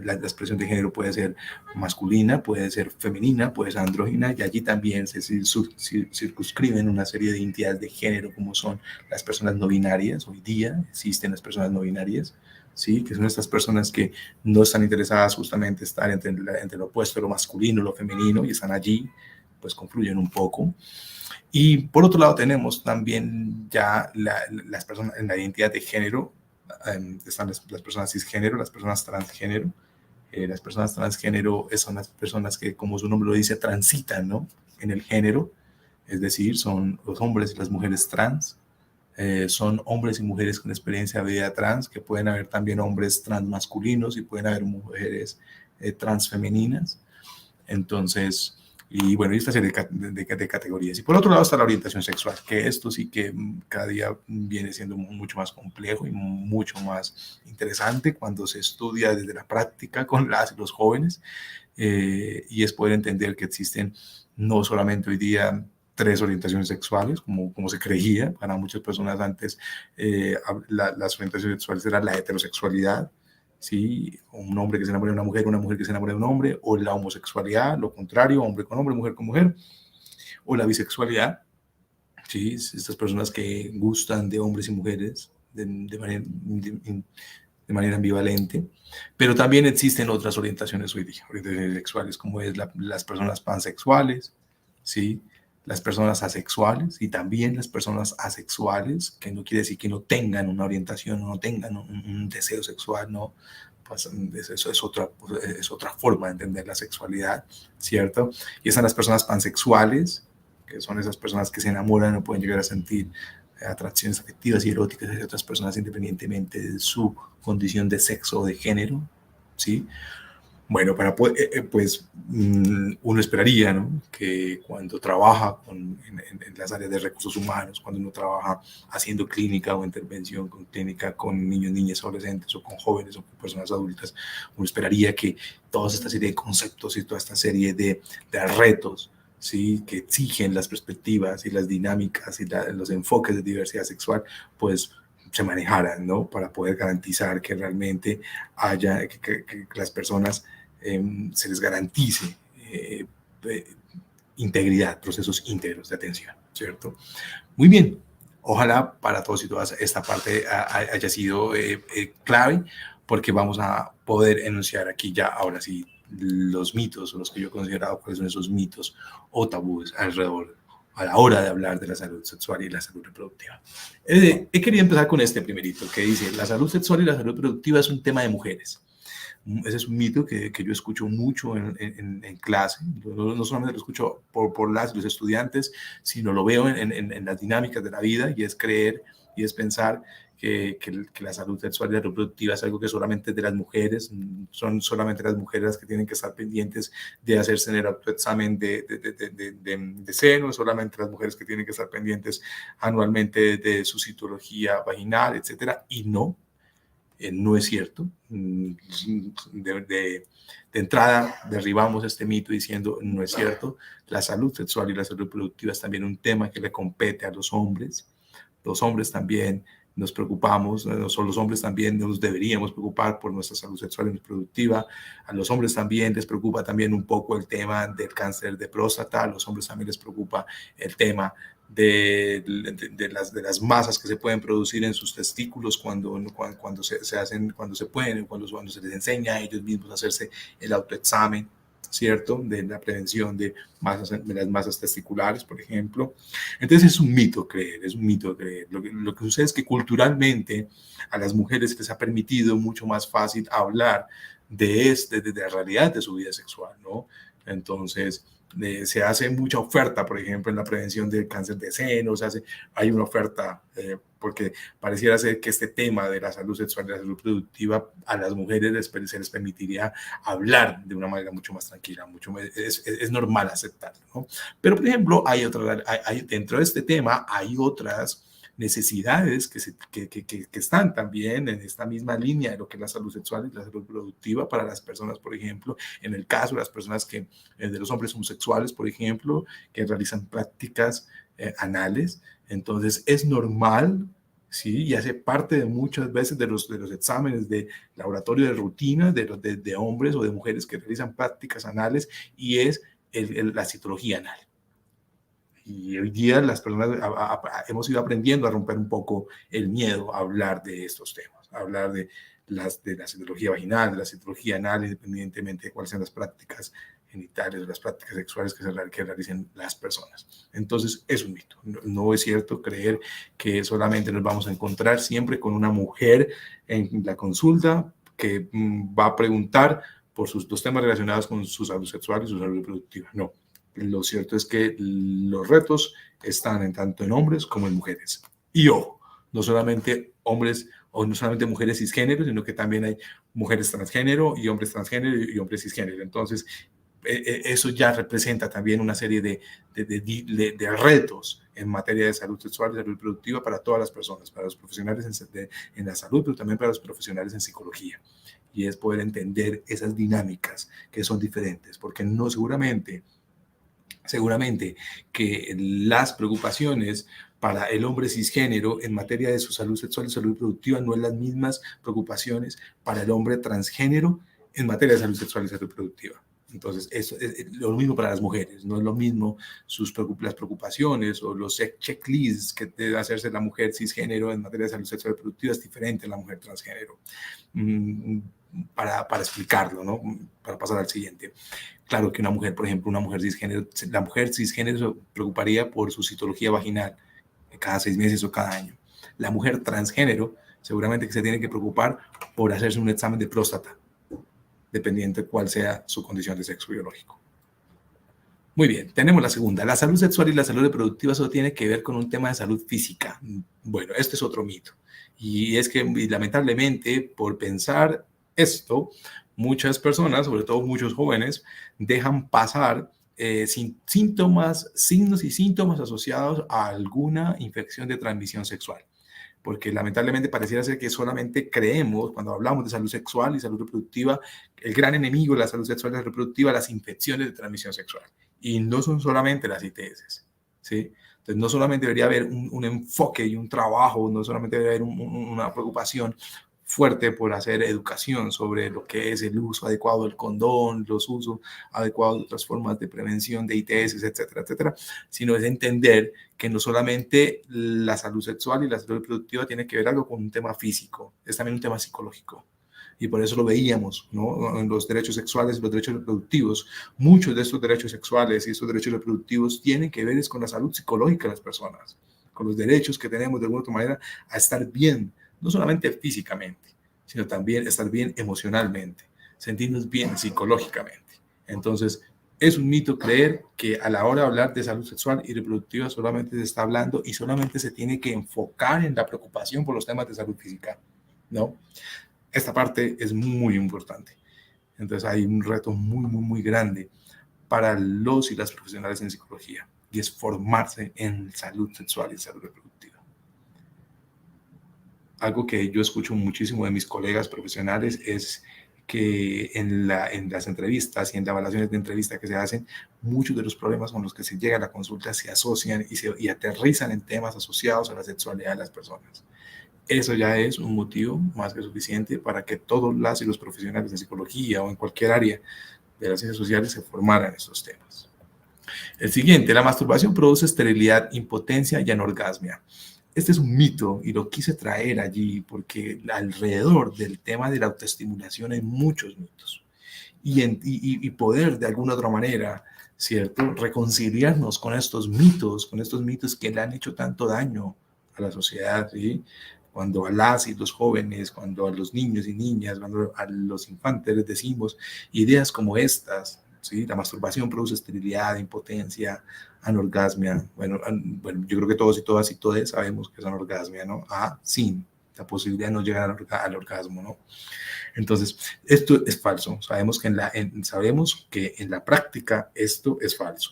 C: la expresión de género puede ser masculina, puede ser femenina, puede ser andrógina, y allí también se circunscriben una serie de identidades de género, como son las personas no binarias. Hoy día existen las personas no binarias, ¿sí? Que son estas personas que no están interesadas justamente en estar entre lo opuesto, lo masculino, lo femenino, y están allí, pues confluyen un poco. Y por otro lado tenemos también ya las personas en la identidad de género. Están las personas cisgénero, las personas transgénero. Las personas transgénero son las personas que, como su nombre lo dice, transitan, ¿no? En el género, es decir, son los hombres y las mujeres trans. Son hombres y mujeres con experiencia de vida trans, que pueden haber también hombres trans masculinos y pueden haber mujeres trans femeninas. Entonces, y bueno, y esta serie de categorías. Y por otro lado está la orientación sexual, que esto sí que cada día viene siendo mucho más complejo y mucho más interesante cuando se estudia desde la práctica con las y los jóvenes. y es poder entender que existen no solamente hoy día 3 orientaciones sexuales, como se creía para muchas personas antes. Las orientaciones sexuales eran la heterosexualidad, ¿sí? Un hombre que se enamora de una mujer que se enamora de un hombre, o la homosexualidad, lo contrario, hombre con hombre, mujer con mujer, o la bisexualidad, ¿sí? Estas personas que gustan de hombres y mujeres de manera ambivalente, pero también existen otras orientaciones hoy día, orientaciones sexuales, como es las personas pansexuales, ¿sí? Las personas asexuales y también las personas asexuales, que no quiere decir que no tengan una orientación, no tengan un deseo sexual, no, pues eso es otra forma de entender la sexualidad, ¿cierto? Y están las personas pansexuales, que son esas personas que se enamoran o pueden llegar a sentir atracciones afectivas y eróticas hacia otras personas independientemente de su condición de sexo o de género, ¿sí? Bueno, pues uno esperaría, ¿no?, que cuando trabaja en las áreas de recursos humanos, cuando uno trabaja haciendo clínica o intervención con clínica con niños, niñas, adolescentes o con jóvenes o con personas adultas, uno esperaría que toda esta serie de conceptos y toda esta serie de retos, ¿sí?, que exigen las perspectivas y las dinámicas y los enfoques de diversidad sexual, pues se manejaran, ¿no?, para poder garantizar que realmente haya, que las personas se les garantice integridad, procesos íntegros de atención, ¿cierto? Muy bien, ojalá para todos y todas esta parte haya sido clave, porque vamos a poder enunciar aquí ya, ahora sí, los mitos, o los que yo he considerado cuáles son esos mitos o tabúes alrededor a la hora de hablar de la salud sexual y la salud reproductiva. He querido empezar con este primerito, que dice: la salud sexual y la salud reproductiva es un tema de mujeres. Ese es un mito que yo escucho mucho en clase. No solamente lo escucho por los estudiantes, sino lo veo en las dinámicas de la vida, y es creer y es pensar que la salud sexual y la reproductiva es algo que solamente es de las mujeres, son solamente las mujeres las que tienen que estar pendientes de hacerse el autoexamen de seno, solamente las mujeres que tienen que estar pendientes anualmente de su citología vaginal, etcétera, y no. No es cierto. De entrada, derribamos este mito diciendo: no es cierto. La salud sexual y la salud reproductiva es también un tema que le compete a los hombres. Los hombres también nos preocupamos, no solo los hombres también nos deberíamos preocupar por nuestra salud sexual y reproductiva. A los hombres también les preocupa también un poco el tema del cáncer de próstata. A los hombres también les preocupa el tema de las masas que se pueden producir en sus testículos cuando se pueden, cuando se les enseña a ellos mismos a hacerse el autoexamen, ¿cierto?, de la prevención de las masas testiculares, por ejemplo. Entonces es un mito creer. Lo que sucede es que culturalmente a las mujeres les ha permitido mucho más fácil hablar de la realidad de su vida sexual, ¿no? Entonces se hace mucha oferta, por ejemplo, en la prevención del cáncer de seno, hay una oferta porque pareciera ser que este tema de la salud sexual y la salud reproductiva a las mujeres se les permitiría hablar de una manera mucho más tranquila, es normal aceptarlo, ¿no? Pero, por ejemplo, dentro de este tema hay otras necesidades que están también en esta misma línea de lo que es la salud sexual y la salud reproductiva para las personas, por ejemplo, en el caso de las personas de los hombres homosexuales, por ejemplo, que realizan prácticas anales. Entonces es normal, ¿sí?, y hace parte de muchas veces de los exámenes de laboratorio de rutina de hombres o de mujeres que realizan prácticas anales, y es la citología anal. Y hoy día las personas hemos ido aprendiendo a romper un poco el miedo a hablar de estos temas, a hablar de la citología vaginal, de la citología anal, independientemente de cuáles sean las prácticas genitales o las prácticas sexuales que realicen las personas. Entonces es un mito. No es cierto creer que solamente nos vamos a encontrar siempre con una mujer en la consulta que va a preguntar por sus dos temas relacionados con su salud sexual y su salud reproductiva. No. Lo cierto es que los retos están tanto en hombres como en mujeres. Y ojo, no solamente hombres o no solamente mujeres cisgénero, sino que también hay mujeres transgénero y hombres transgénero y hombres cisgénero. Entonces, eso ya representa también una serie de retos en materia de salud sexual y salud reproductiva para todas las personas, para los profesionales en la salud, pero también para los profesionales en psicología. Y es poder entender esas dinámicas que son diferentes, porque no seguramente que las preocupaciones para el hombre cisgénero en materia de su salud sexual y salud reproductiva no es las mismas preocupaciones para el hombre transgénero en materia de salud sexual y salud reproductiva. Entonces, eso es lo mismo para las mujeres, no es lo mismo las preocupaciones o los checklists que debe hacerse la mujer cisgénero en materia de salud sexual y reproductiva es diferente a la mujer transgénero. Para explicarlo, ¿no? Para pasar al siguiente. Claro que una mujer, por ejemplo, la mujer cisgénero se preocuparía por su citología vaginal cada 6 meses o cada año. La mujer transgénero seguramente que se tiene que preocupar por hacerse un examen de próstata, dependiente de cuál sea su condición de sexo biológico. Muy bien, tenemos la segunda. La salud sexual y la salud reproductiva solo tiene que ver con un tema de salud física. Bueno, este es otro mito. Y es que lamentablemente por pensar esto, muchas personas, sobre todo muchos jóvenes, dejan pasar signos y síntomas asociados a alguna infección de transmisión sexual. Porque lamentablemente pareciera ser que solamente creemos, cuando hablamos de salud sexual y salud reproductiva, el gran enemigo de la salud sexual y la reproductiva, las infecciones de transmisión sexual. Y no son solamente las ITS, ¿sí? Entonces, no solamente debería haber un enfoque y un trabajo, no solamente debería haber una preocupación fuerte por hacer educación sobre lo que es el uso adecuado del condón, los usos adecuados de otras formas de prevención de ITS, etcétera, etcétera, sino es entender que no solamente la salud sexual y la salud reproductiva tiene que ver algo con un tema físico, es también un tema psicológico. Y por eso lo veíamos, ¿no? En los derechos sexuales y los derechos reproductivos. Muchos de estos derechos sexuales y estos derechos reproductivos tienen que ver con la salud psicológica de las personas, con los derechos que tenemos de alguna otra manera a estar bien, no solamente físicamente, sino también estar bien emocionalmente, sentirnos bien psicológicamente. Entonces, es un mito creer que a la hora de hablar de salud sexual y reproductiva solamente se está hablando y solamente se tiene que enfocar en la preocupación por los temas de salud física, ¿no? Esta parte es muy importante. Entonces, hay un reto muy grande para los y las profesionales en psicología y es formarse en salud sexual y salud reproductiva. Algo que yo escucho muchísimo de mis colegas profesionales es que en las entrevistas y en las evaluaciones de entrevista que se hacen, muchos de los problemas con los que se llega a la consulta se asocian y aterrizan en temas asociados a la sexualidad de las personas. Eso ya es un motivo más que suficiente para que todos las y los profesionales de psicología o en cualquier área de las ciencias sociales se formaran en estos temas. El siguiente, la masturbación produce esterilidad, impotencia y anorgasmia. Este es un mito y lo quise traer allí porque alrededor del tema de la autoestimulación hay muchos mitos y poder de alguna otra manera, ¿cierto?, reconciliarnos con estos mitos que le han hecho tanto daño a la sociedad, ¿sí? Cuando a las y los jóvenes, cuando a los niños y niñas, cuando a los infantes les decimos ideas como estas, ¿sí? La masturbación produce esterilidad, impotencia, anorgasmia. Bueno, yo creo que todos y todas y todes sabemos que es anorgasmia, ¿no? Sin la posibilidad de no llegar al orgasmo, ¿no? Entonces, esto es falso. Sabemos que en la práctica esto es falso.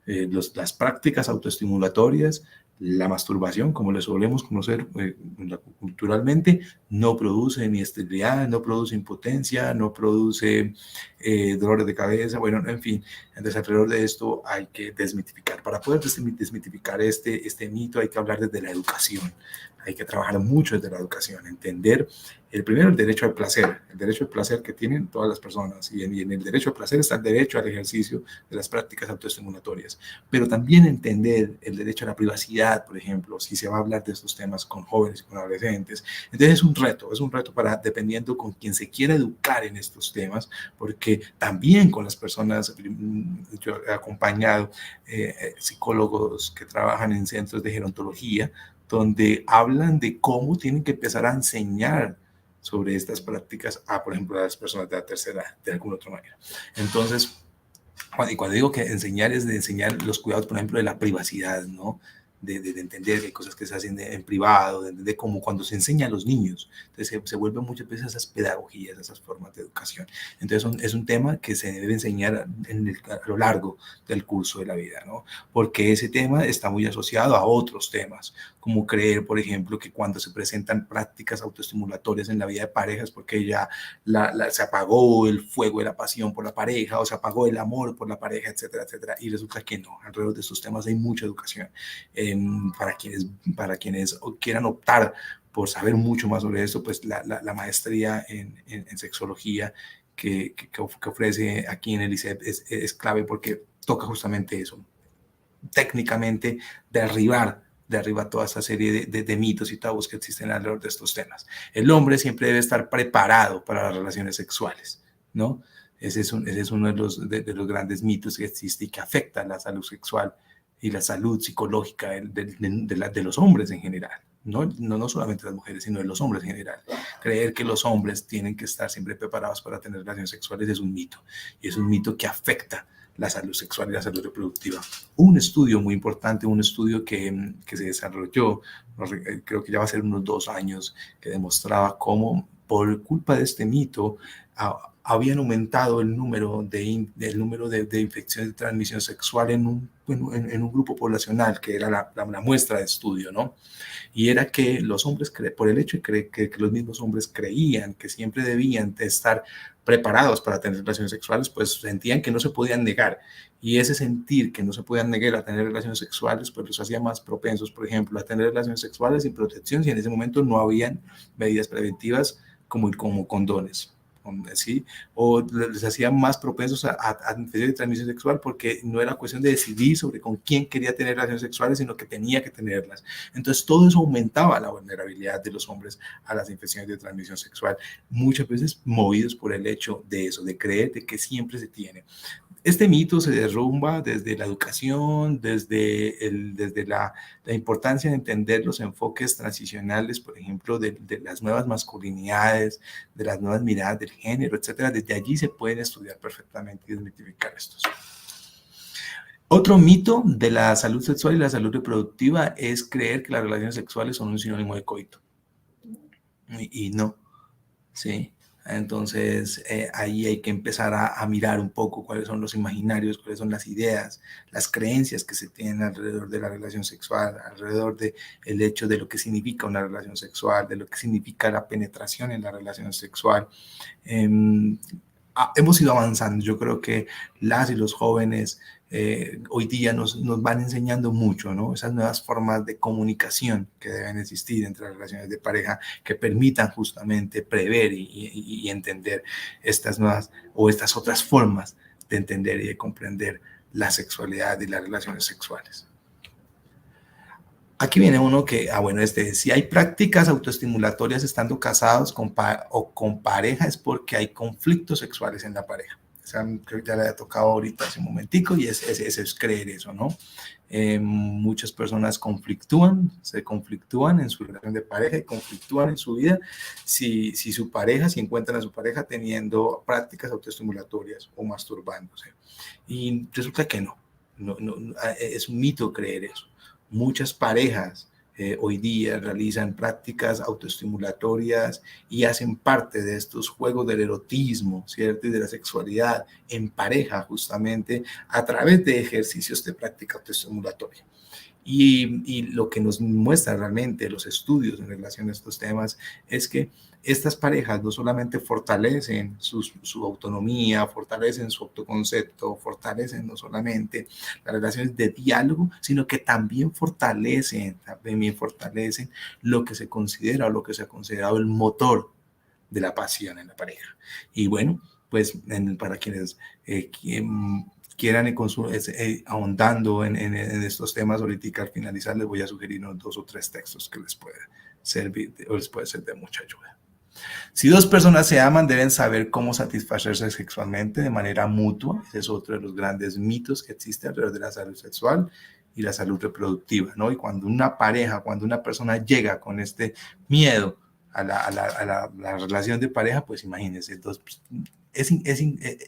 C: Las prácticas autoestimulatorias, la masturbación, como le solemos conocer culturalmente, no produce ni esterilidad, no produce impotencia, no produce dolores de cabeza, bueno, en fin. Entonces, alrededor de esto hay que desmitificar. Para poder desmitificar este mito hay que hablar desde la educación. Hay que trabajar mucho desde la educación, entender primero el derecho al placer que tienen todas las personas, y en el derecho al placer está el derecho al ejercicio de las prácticas autoestimulatorias, pero también entender el derecho a la privacidad, por ejemplo, si se va a hablar de estos temas con jóvenes y con adolescentes. Entonces es un reto dependiendo con quien se quiera educar en estos temas, porque también con las personas, yo he acompañado psicólogos que trabajan en centros de gerontología, donde hablan de cómo tienen que empezar a enseñar sobre estas prácticas por ejemplo, a las personas de la tercera edad, de alguna otra manera. Entonces, cuando digo que enseñar es de enseñar los cuidados, por ejemplo, de la privacidad, ¿no? de entender que hay cosas que se hacen en privado, de entender cómo cuando se enseña a los niños. Entonces se vuelven muchas veces esas pedagogías, esas formas de educación. Entonces es un tema que se debe enseñar a lo largo del curso de la vida, ¿no? Porque ese tema está muy asociado a otros temas, como creer, por ejemplo, que cuando se presentan prácticas autoestimulatorias en la vida de parejas, porque ya se apagó el fuego de la pasión por la pareja, o se apagó el amor por la pareja, etcétera, etcétera. Y resulta que no, alrededor de estos temas hay mucha educación. Para quienes quieran optar por saber mucho más sobre esto, pues la maestría en sexología que ofrece aquí en el ICEP es clave, porque toca justamente eso, técnicamente derriba toda esa serie de mitos y tabús que existen alrededor de estos temas. El hombre siempre debe estar preparado para las relaciones sexuales, ¿no? Ese es uno de los grandes mitos que existe y que afecta a la salud sexual y la salud psicológica de los hombres en general. No solamente las mujeres, sino de los hombres en general. Creer que los hombres tienen que estar siempre preparados para tener relaciones sexuales es un mito, y es un mito que afecta la salud sexual y la salud reproductiva. Un estudio muy importante, un estudio que se desarrolló, creo que ya va a ser unos 2 años, que demostraba cómo por culpa de este mito habían aumentado el número de infecciones de transmisión sexual en un grupo poblacional, que era la muestra de estudio, ¿no? Y era que los hombres, por el hecho de que los mismos hombres creían que siempre debían de estar preparados para tener relaciones sexuales, pues sentían que no se podían negar. Y ese sentir que no se podían negar a tener relaciones sexuales, pues los hacía más propensos, por ejemplo, a tener relaciones sexuales sin protección, si en ese momento no habían medidas preventivas como condones. ¿Sí? O les hacía más propensos a infecciones de transmisión sexual, porque no era cuestión de decidir sobre con quién quería tener relaciones sexuales, sino que tenía que tenerlas. Entonces todo eso aumentaba la vulnerabilidad de los hombres a las infecciones de transmisión sexual, muchas veces movidos por el hecho de eso, de creer de que siempre se tiene. Este mito se derrumba desde la educación, desde la importancia de entender los enfoques transicionales, por ejemplo, de las nuevas masculinidades, de las nuevas miradas del género, etcétera. Desde allí se pueden estudiar perfectamente y desmitificar estos. Otro mito de la salud sexual y la salud reproductiva es creer que las relaciones sexuales son un sinónimo de coito. Y no, ¿sí? Entonces, ahí hay que empezar a mirar un poco cuáles son los imaginarios, cuáles son las ideas, las creencias que se tienen alrededor de la relación sexual, alrededor del hecho de lo que significa una relación sexual, de lo que significa la penetración en la relación sexual. Hemos ido avanzando. Yo creo que las y los jóvenes hoy día nos van enseñando mucho, ¿no? Esas nuevas formas de comunicación que deben existir entre las relaciones de pareja, que permitan justamente prever y entender estas nuevas o estas otras formas de entender y de comprender la sexualidad y las relaciones sexuales. Aquí viene uno que, si hay prácticas autoestimulatorias estando casados o con pareja, es porque hay conflictos sexuales en la pareja. O sea, creo que ya le había tocado ahorita hace un momentico, y es creer eso, ¿no? Muchas personas se conflictúan en su relación de pareja y conflictúan en su vida si encuentran a su pareja teniendo prácticas autoestimulatorias o masturbándose. Y resulta que no, es un mito creer eso. Muchas parejas hoy día realizan prácticas autoestimulatorias y hacen parte de estos juegos del erotismo, ¿cierto? Y de la sexualidad en pareja, justamente a través de ejercicios de práctica autoestimulatoria. Y lo que nos muestra realmente los estudios en relación a estos temas es que estas parejas no solamente fortalecen su autonomía, fortalecen su autoconcepto, fortalecen no solamente las relaciones de diálogo, sino que también fortalecen lo que se considera o lo que se ha considerado el motor de la pasión en la pareja. Y bueno, pues para quienes quieran ahondando en estos temas, ahorita al finalizar les voy a sugerir unos 2 o 3 textos que les puede servir o les puede ser de mucha ayuda. Si 2 personas se aman, deben saber cómo satisfacerse sexualmente de manera mutua. Ese es otro de los grandes mitos que existe alrededor de la salud sexual y la salud reproductiva, ¿no? Y cuando una persona llega con este miedo a la relación de pareja, pues imagínense, entonces,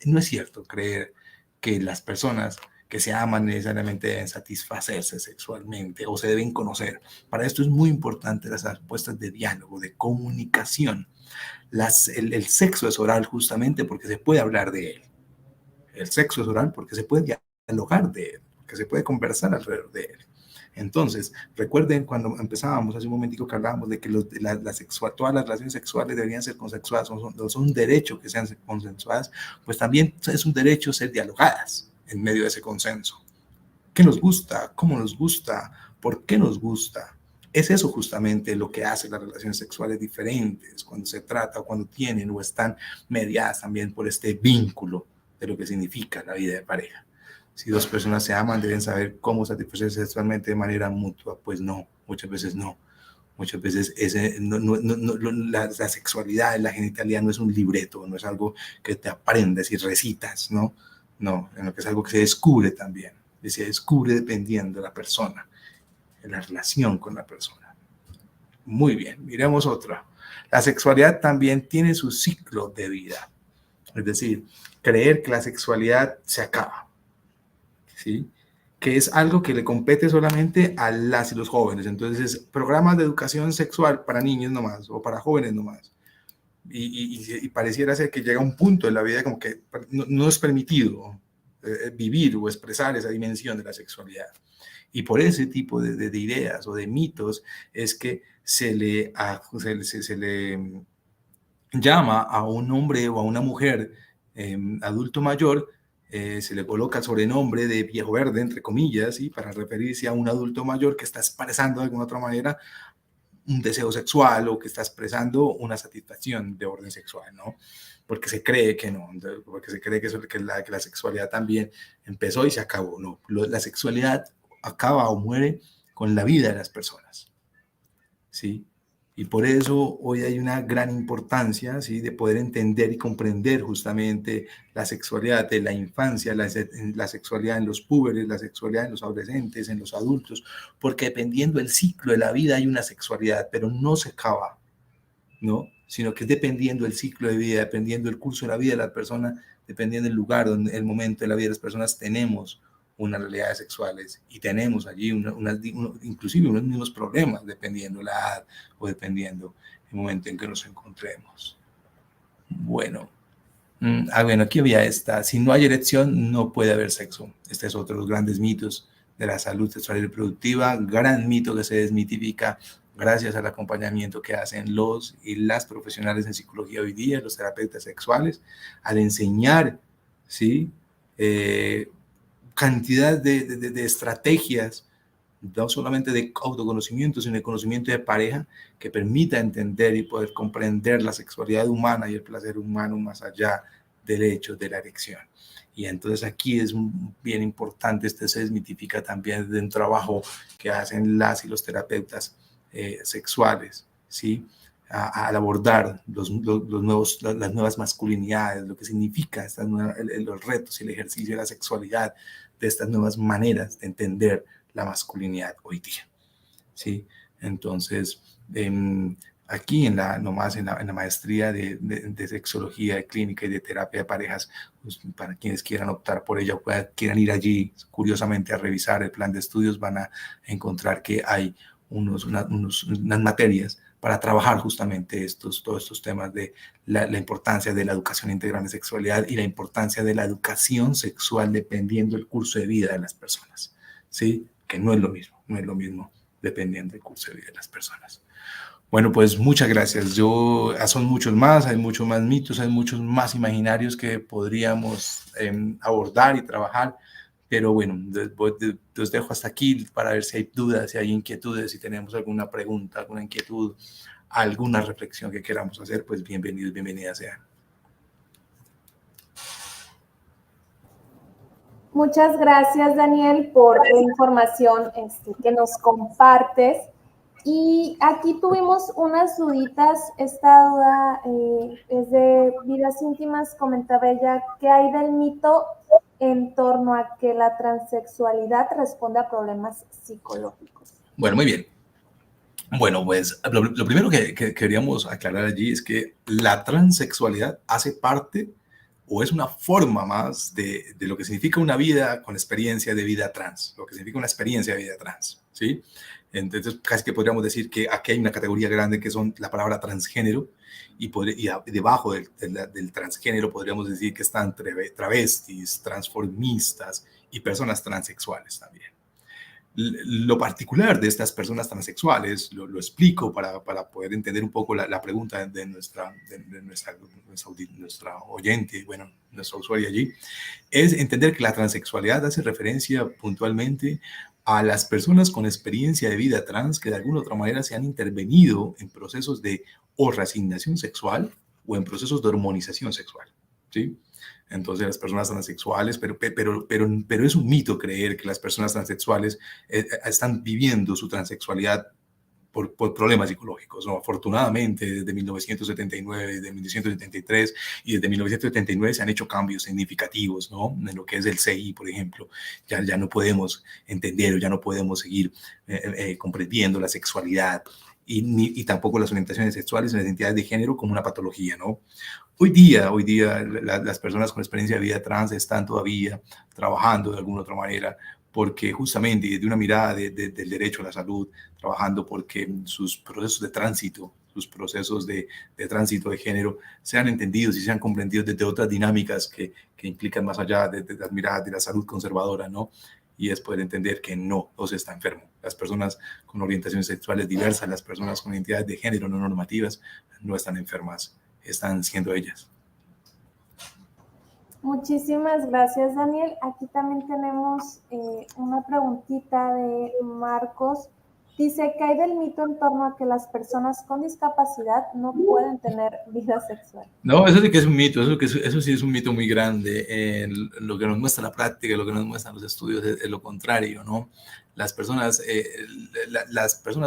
C: no es cierto creer que las personas que se aman necesariamente deben satisfacerse sexualmente o se deben conocer. Para esto es muy importante las respuestas de diálogo, de comunicación. El sexo es oral justamente porque se puede hablar de él. El sexo es oral porque se puede dialogar de él, porque se puede conversar alrededor de él. Entonces, recuerden cuando empezábamos hace un momentico que hablábamos de que todas las relaciones sexuales deberían ser consensuadas, son un derecho que sean consensuadas, pues también es un derecho ser dialogadas en medio de ese consenso. ¿Qué nos gusta? ¿Cómo nos gusta? ¿Por qué nos gusta? Es eso justamente lo que hace las relaciones sexuales diferentes cuando se trata o cuando tienen o están mediadas también por este vínculo de lo que significa la vida de pareja. Si dos personas se aman, deben saber cómo satisfacerse sexualmente de manera mutua. Pues no, muchas veces no. Muchas veces la sexualidad, la genitalidad no es un libreto, no es algo que te aprendes y recitas, ¿no? No, en lo que es algo que se descubre también. Y se descubre dependiendo de la persona, de la relación con la persona. Muy bien, miremos otra. La sexualidad también tiene su ciclo de vida. Es decir, creer que la sexualidad se acaba. ¿Sí? Que es algo que le compete solamente a las y los jóvenes. Entonces, programas de educación sexual para niños nomás o para jóvenes nomás. Y pareciera ser que llega un punto en la vida como que no es permitido vivir o expresar esa dimensión de la sexualidad. Y por ese tipo de ideas o de mitos es que se le llama a un hombre o a una mujer adulto mayor, se le coloca el sobrenombre de viejo verde, entre comillas, ¿sí? Para referirse a un adulto mayor que está expresando de alguna otra manera un deseo sexual o que está expresando una satisfacción de orden sexual, ¿no? Porque se cree que no, porque se cree que la sexualidad también empezó y se acabó, ¿no? La sexualidad acaba o muere con la vida de las personas, ¿sí? Y por eso hoy hay una gran importancia, ¿sí? De poder entender y comprender justamente la sexualidad de la infancia, la sexualidad en los púberes, la sexualidad en los adolescentes, en los adultos, porque dependiendo del ciclo de la vida hay una sexualidad, pero no se acaba, ¿no? Sino que dependiendo del ciclo de vida, dependiendo del curso de la vida de la persona, dependiendo del lugar, el momento de la vida de las personas, tenemos unas realidades sexuales y tenemos allí inclusive unos mismos problemas dependiendo la edad o dependiendo el momento en que nos encontremos. Bueno, aquí había esta: si no hay erección no puede haber sexo. Este es otro de los grandes mitos de la salud sexual y reproductiva, gran mito que se desmitifica gracias al acompañamiento que hacen los y las profesionales en psicología hoy día, los terapeutas sexuales, al enseñar, ¿sí? Cantidad de estrategias, no solamente de autoconocimiento, sino de conocimiento de pareja, que permita entender y poder comprender la sexualidad humana y el placer humano más allá del hecho de la erección. Y entonces aquí es bien importante, se desmitifica también de un trabajo que hacen las y los terapeutas sexuales, ¿sí? Al abordar las nuevas masculinidades, lo que significa los retos y el ejercicio de la sexualidad, de estas nuevas maneras de entender la masculinidad hoy día, ¿sí? Entonces, aquí en la maestría de sexología, de clínica y de terapia de parejas, pues, para quienes quieran optar por ella o quieran ir allí curiosamente a revisar el plan de estudios, van a encontrar que hay unas materias para trabajar justamente todos estos temas de la importancia de la educación integral en sexualidad y la importancia de la educación sexual dependiendo del curso de vida de las personas, ¿sí? Que no es lo mismo dependiendo del curso de vida de las personas. Bueno, pues muchas gracias. Son muchos más, hay muchos más mitos, hay muchos más imaginarios que podríamos abordar y trabajar. Pero bueno, los dejo hasta aquí para ver si hay dudas, si hay inquietudes, si tenemos alguna pregunta, alguna inquietud, alguna reflexión que queramos hacer, pues bienvenidos, bienvenidas sean.
B: Muchas gracias, Daniel, por la información que nos compartes. Y aquí tuvimos unas duditas. Esta duda es de vidas íntimas. Comentaba ella, ¿qué hay del mito en torno a que la transexualidad responde a problemas psicológicos?
C: Bueno, muy bien. Bueno, pues lo primero que queríamos aclarar allí es que la transexualidad hace parte o es una forma más de lo que significa una vida con experiencia de vida trans, lo que significa una experiencia de vida trans, ¿sí? Entonces, casi que podríamos decir que aquí hay una categoría grande que son la palabra transgénero, y debajo del transgénero podríamos decir que están travestis, transformistas y personas transexuales también. Lo particular de estas personas transexuales, lo explico para poder entender un poco la pregunta de nuestra oyente, bueno, nuestra usuaria allí, es entender que la transexualidad hace referencia puntualmente a las personas con experiencia de vida trans que de alguna u otra manera se han intervenido en procesos de o reasignación sexual o en procesos de hormonización sexual, ¿sí? Entonces las personas transexuales, pero es un mito creer que las personas transexuales están viviendo su transexualidad por problemas psicológicos, ¿no? Afortunadamente, desde 1979, desde 1973 y desde 1979 se han hecho cambios significativos, ¿no? En lo que es el CI, por ejemplo. Ya no podemos entender o ya no podemos seguir comprendiendo la sexualidad y tampoco las orientaciones sexuales y las identidades de género como una patología, ¿no? Hoy día las personas con experiencia de vida trans están todavía trabajando de alguna otra manera porque justamente desde una mirada del derecho a la salud, trabajando porque sus procesos de tránsito, sus procesos de tránsito de género sean entendidos y sean comprendidos desde otras dinámicas que implican más allá de las miradas de la salud conservadora, ¿no? Y es poder entender que no se está enfermo. Las personas con orientaciones sexuales diversas, las personas con identidades de género no normativas, no están enfermas, están siendo ellas.
B: Muchísimas gracias, Daniel. Aquí también tenemos una preguntita de Marcos. Dice, ¿qué hay del mito en torno a que las personas con discapacidad no pueden tener vida sexual?
C: No, eso sí que es un mito, eso sí es un mito muy grande. Lo que nos muestra la práctica, lo que nos muestran los estudios es lo contrario, ¿no? Las personas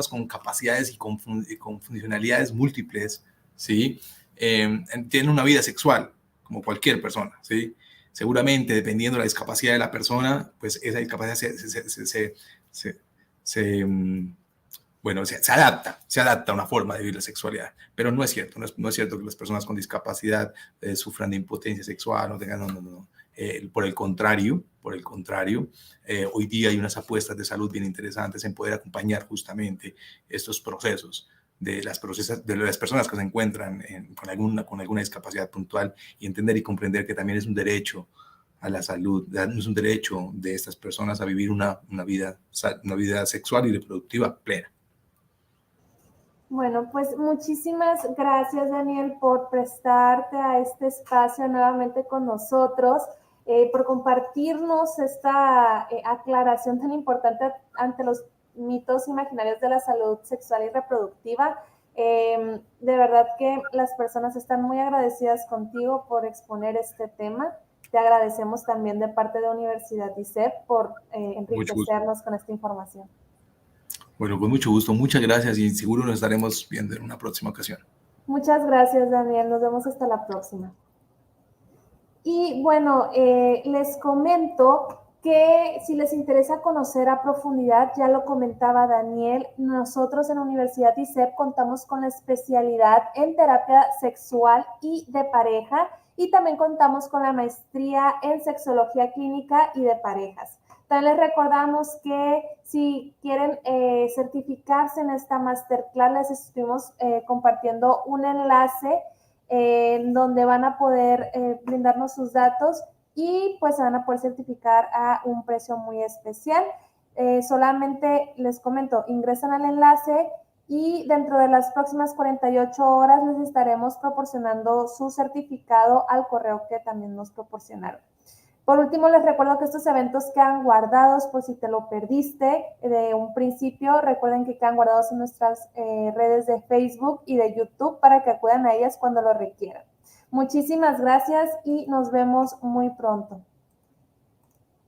C: con capacidades y con funcionalidades múltiples, ¿sí? Tienen una vida sexual, como cualquier persona, ¿sí? Seguramente, dependiendo de la discapacidad de la persona, pues esa discapacidad se adapta a una forma de vivir la sexualidad, pero no es cierto, no es cierto que las personas con discapacidad sufran de impotencia sexual, no. Por el contrario, hoy día hay unas apuestas de salud bien interesantes en poder acompañar justamente estos procesos de las personas que se encuentran con alguna discapacidad puntual y entender y comprender que también es un derecho a la salud, es un derecho de estas personas a vivir una vida sexual y reproductiva plena.
B: Bueno, pues muchísimas gracias, Daniel, por prestarte a este espacio nuevamente con nosotros, por compartirnos esta aclaración tan importante ante los mitos imaginarios de la salud sexual y reproductiva. De verdad que las personas están muy agradecidas contigo por exponer este tema. Te agradecemos también de parte de Universidad ISEP por enriquecernos con esta información.
C: Bueno, con mucho gusto, muchas gracias y seguro nos estaremos viendo en una próxima ocasión.
B: Muchas gracias, Daniel. Nos vemos hasta la próxima. Y bueno, les comento que si les interesa conocer a profundidad, ya lo comentaba Daniel, nosotros en la Universidad ISEP contamos con la especialidad en terapia sexual y de pareja y también contamos con la maestría en sexología clínica y de parejas. También les recordamos que si quieren certificarse en esta masterclass, les estuvimos compartiendo un enlace donde van a poder brindarnos sus datos y pues se van a poder certificar a un precio muy especial. Solamente les comento, ingresan al enlace y dentro de las próximas 48 horas les estaremos proporcionando su certificado al correo que también nos proporcionaron. Por último, les recuerdo que estos eventos quedan guardados por si te lo perdiste de un principio. Recuerden que quedan guardados en nuestras redes de Facebook y de YouTube para que acudan a ellas cuando lo requieran. Muchísimas gracias y nos vemos muy pronto.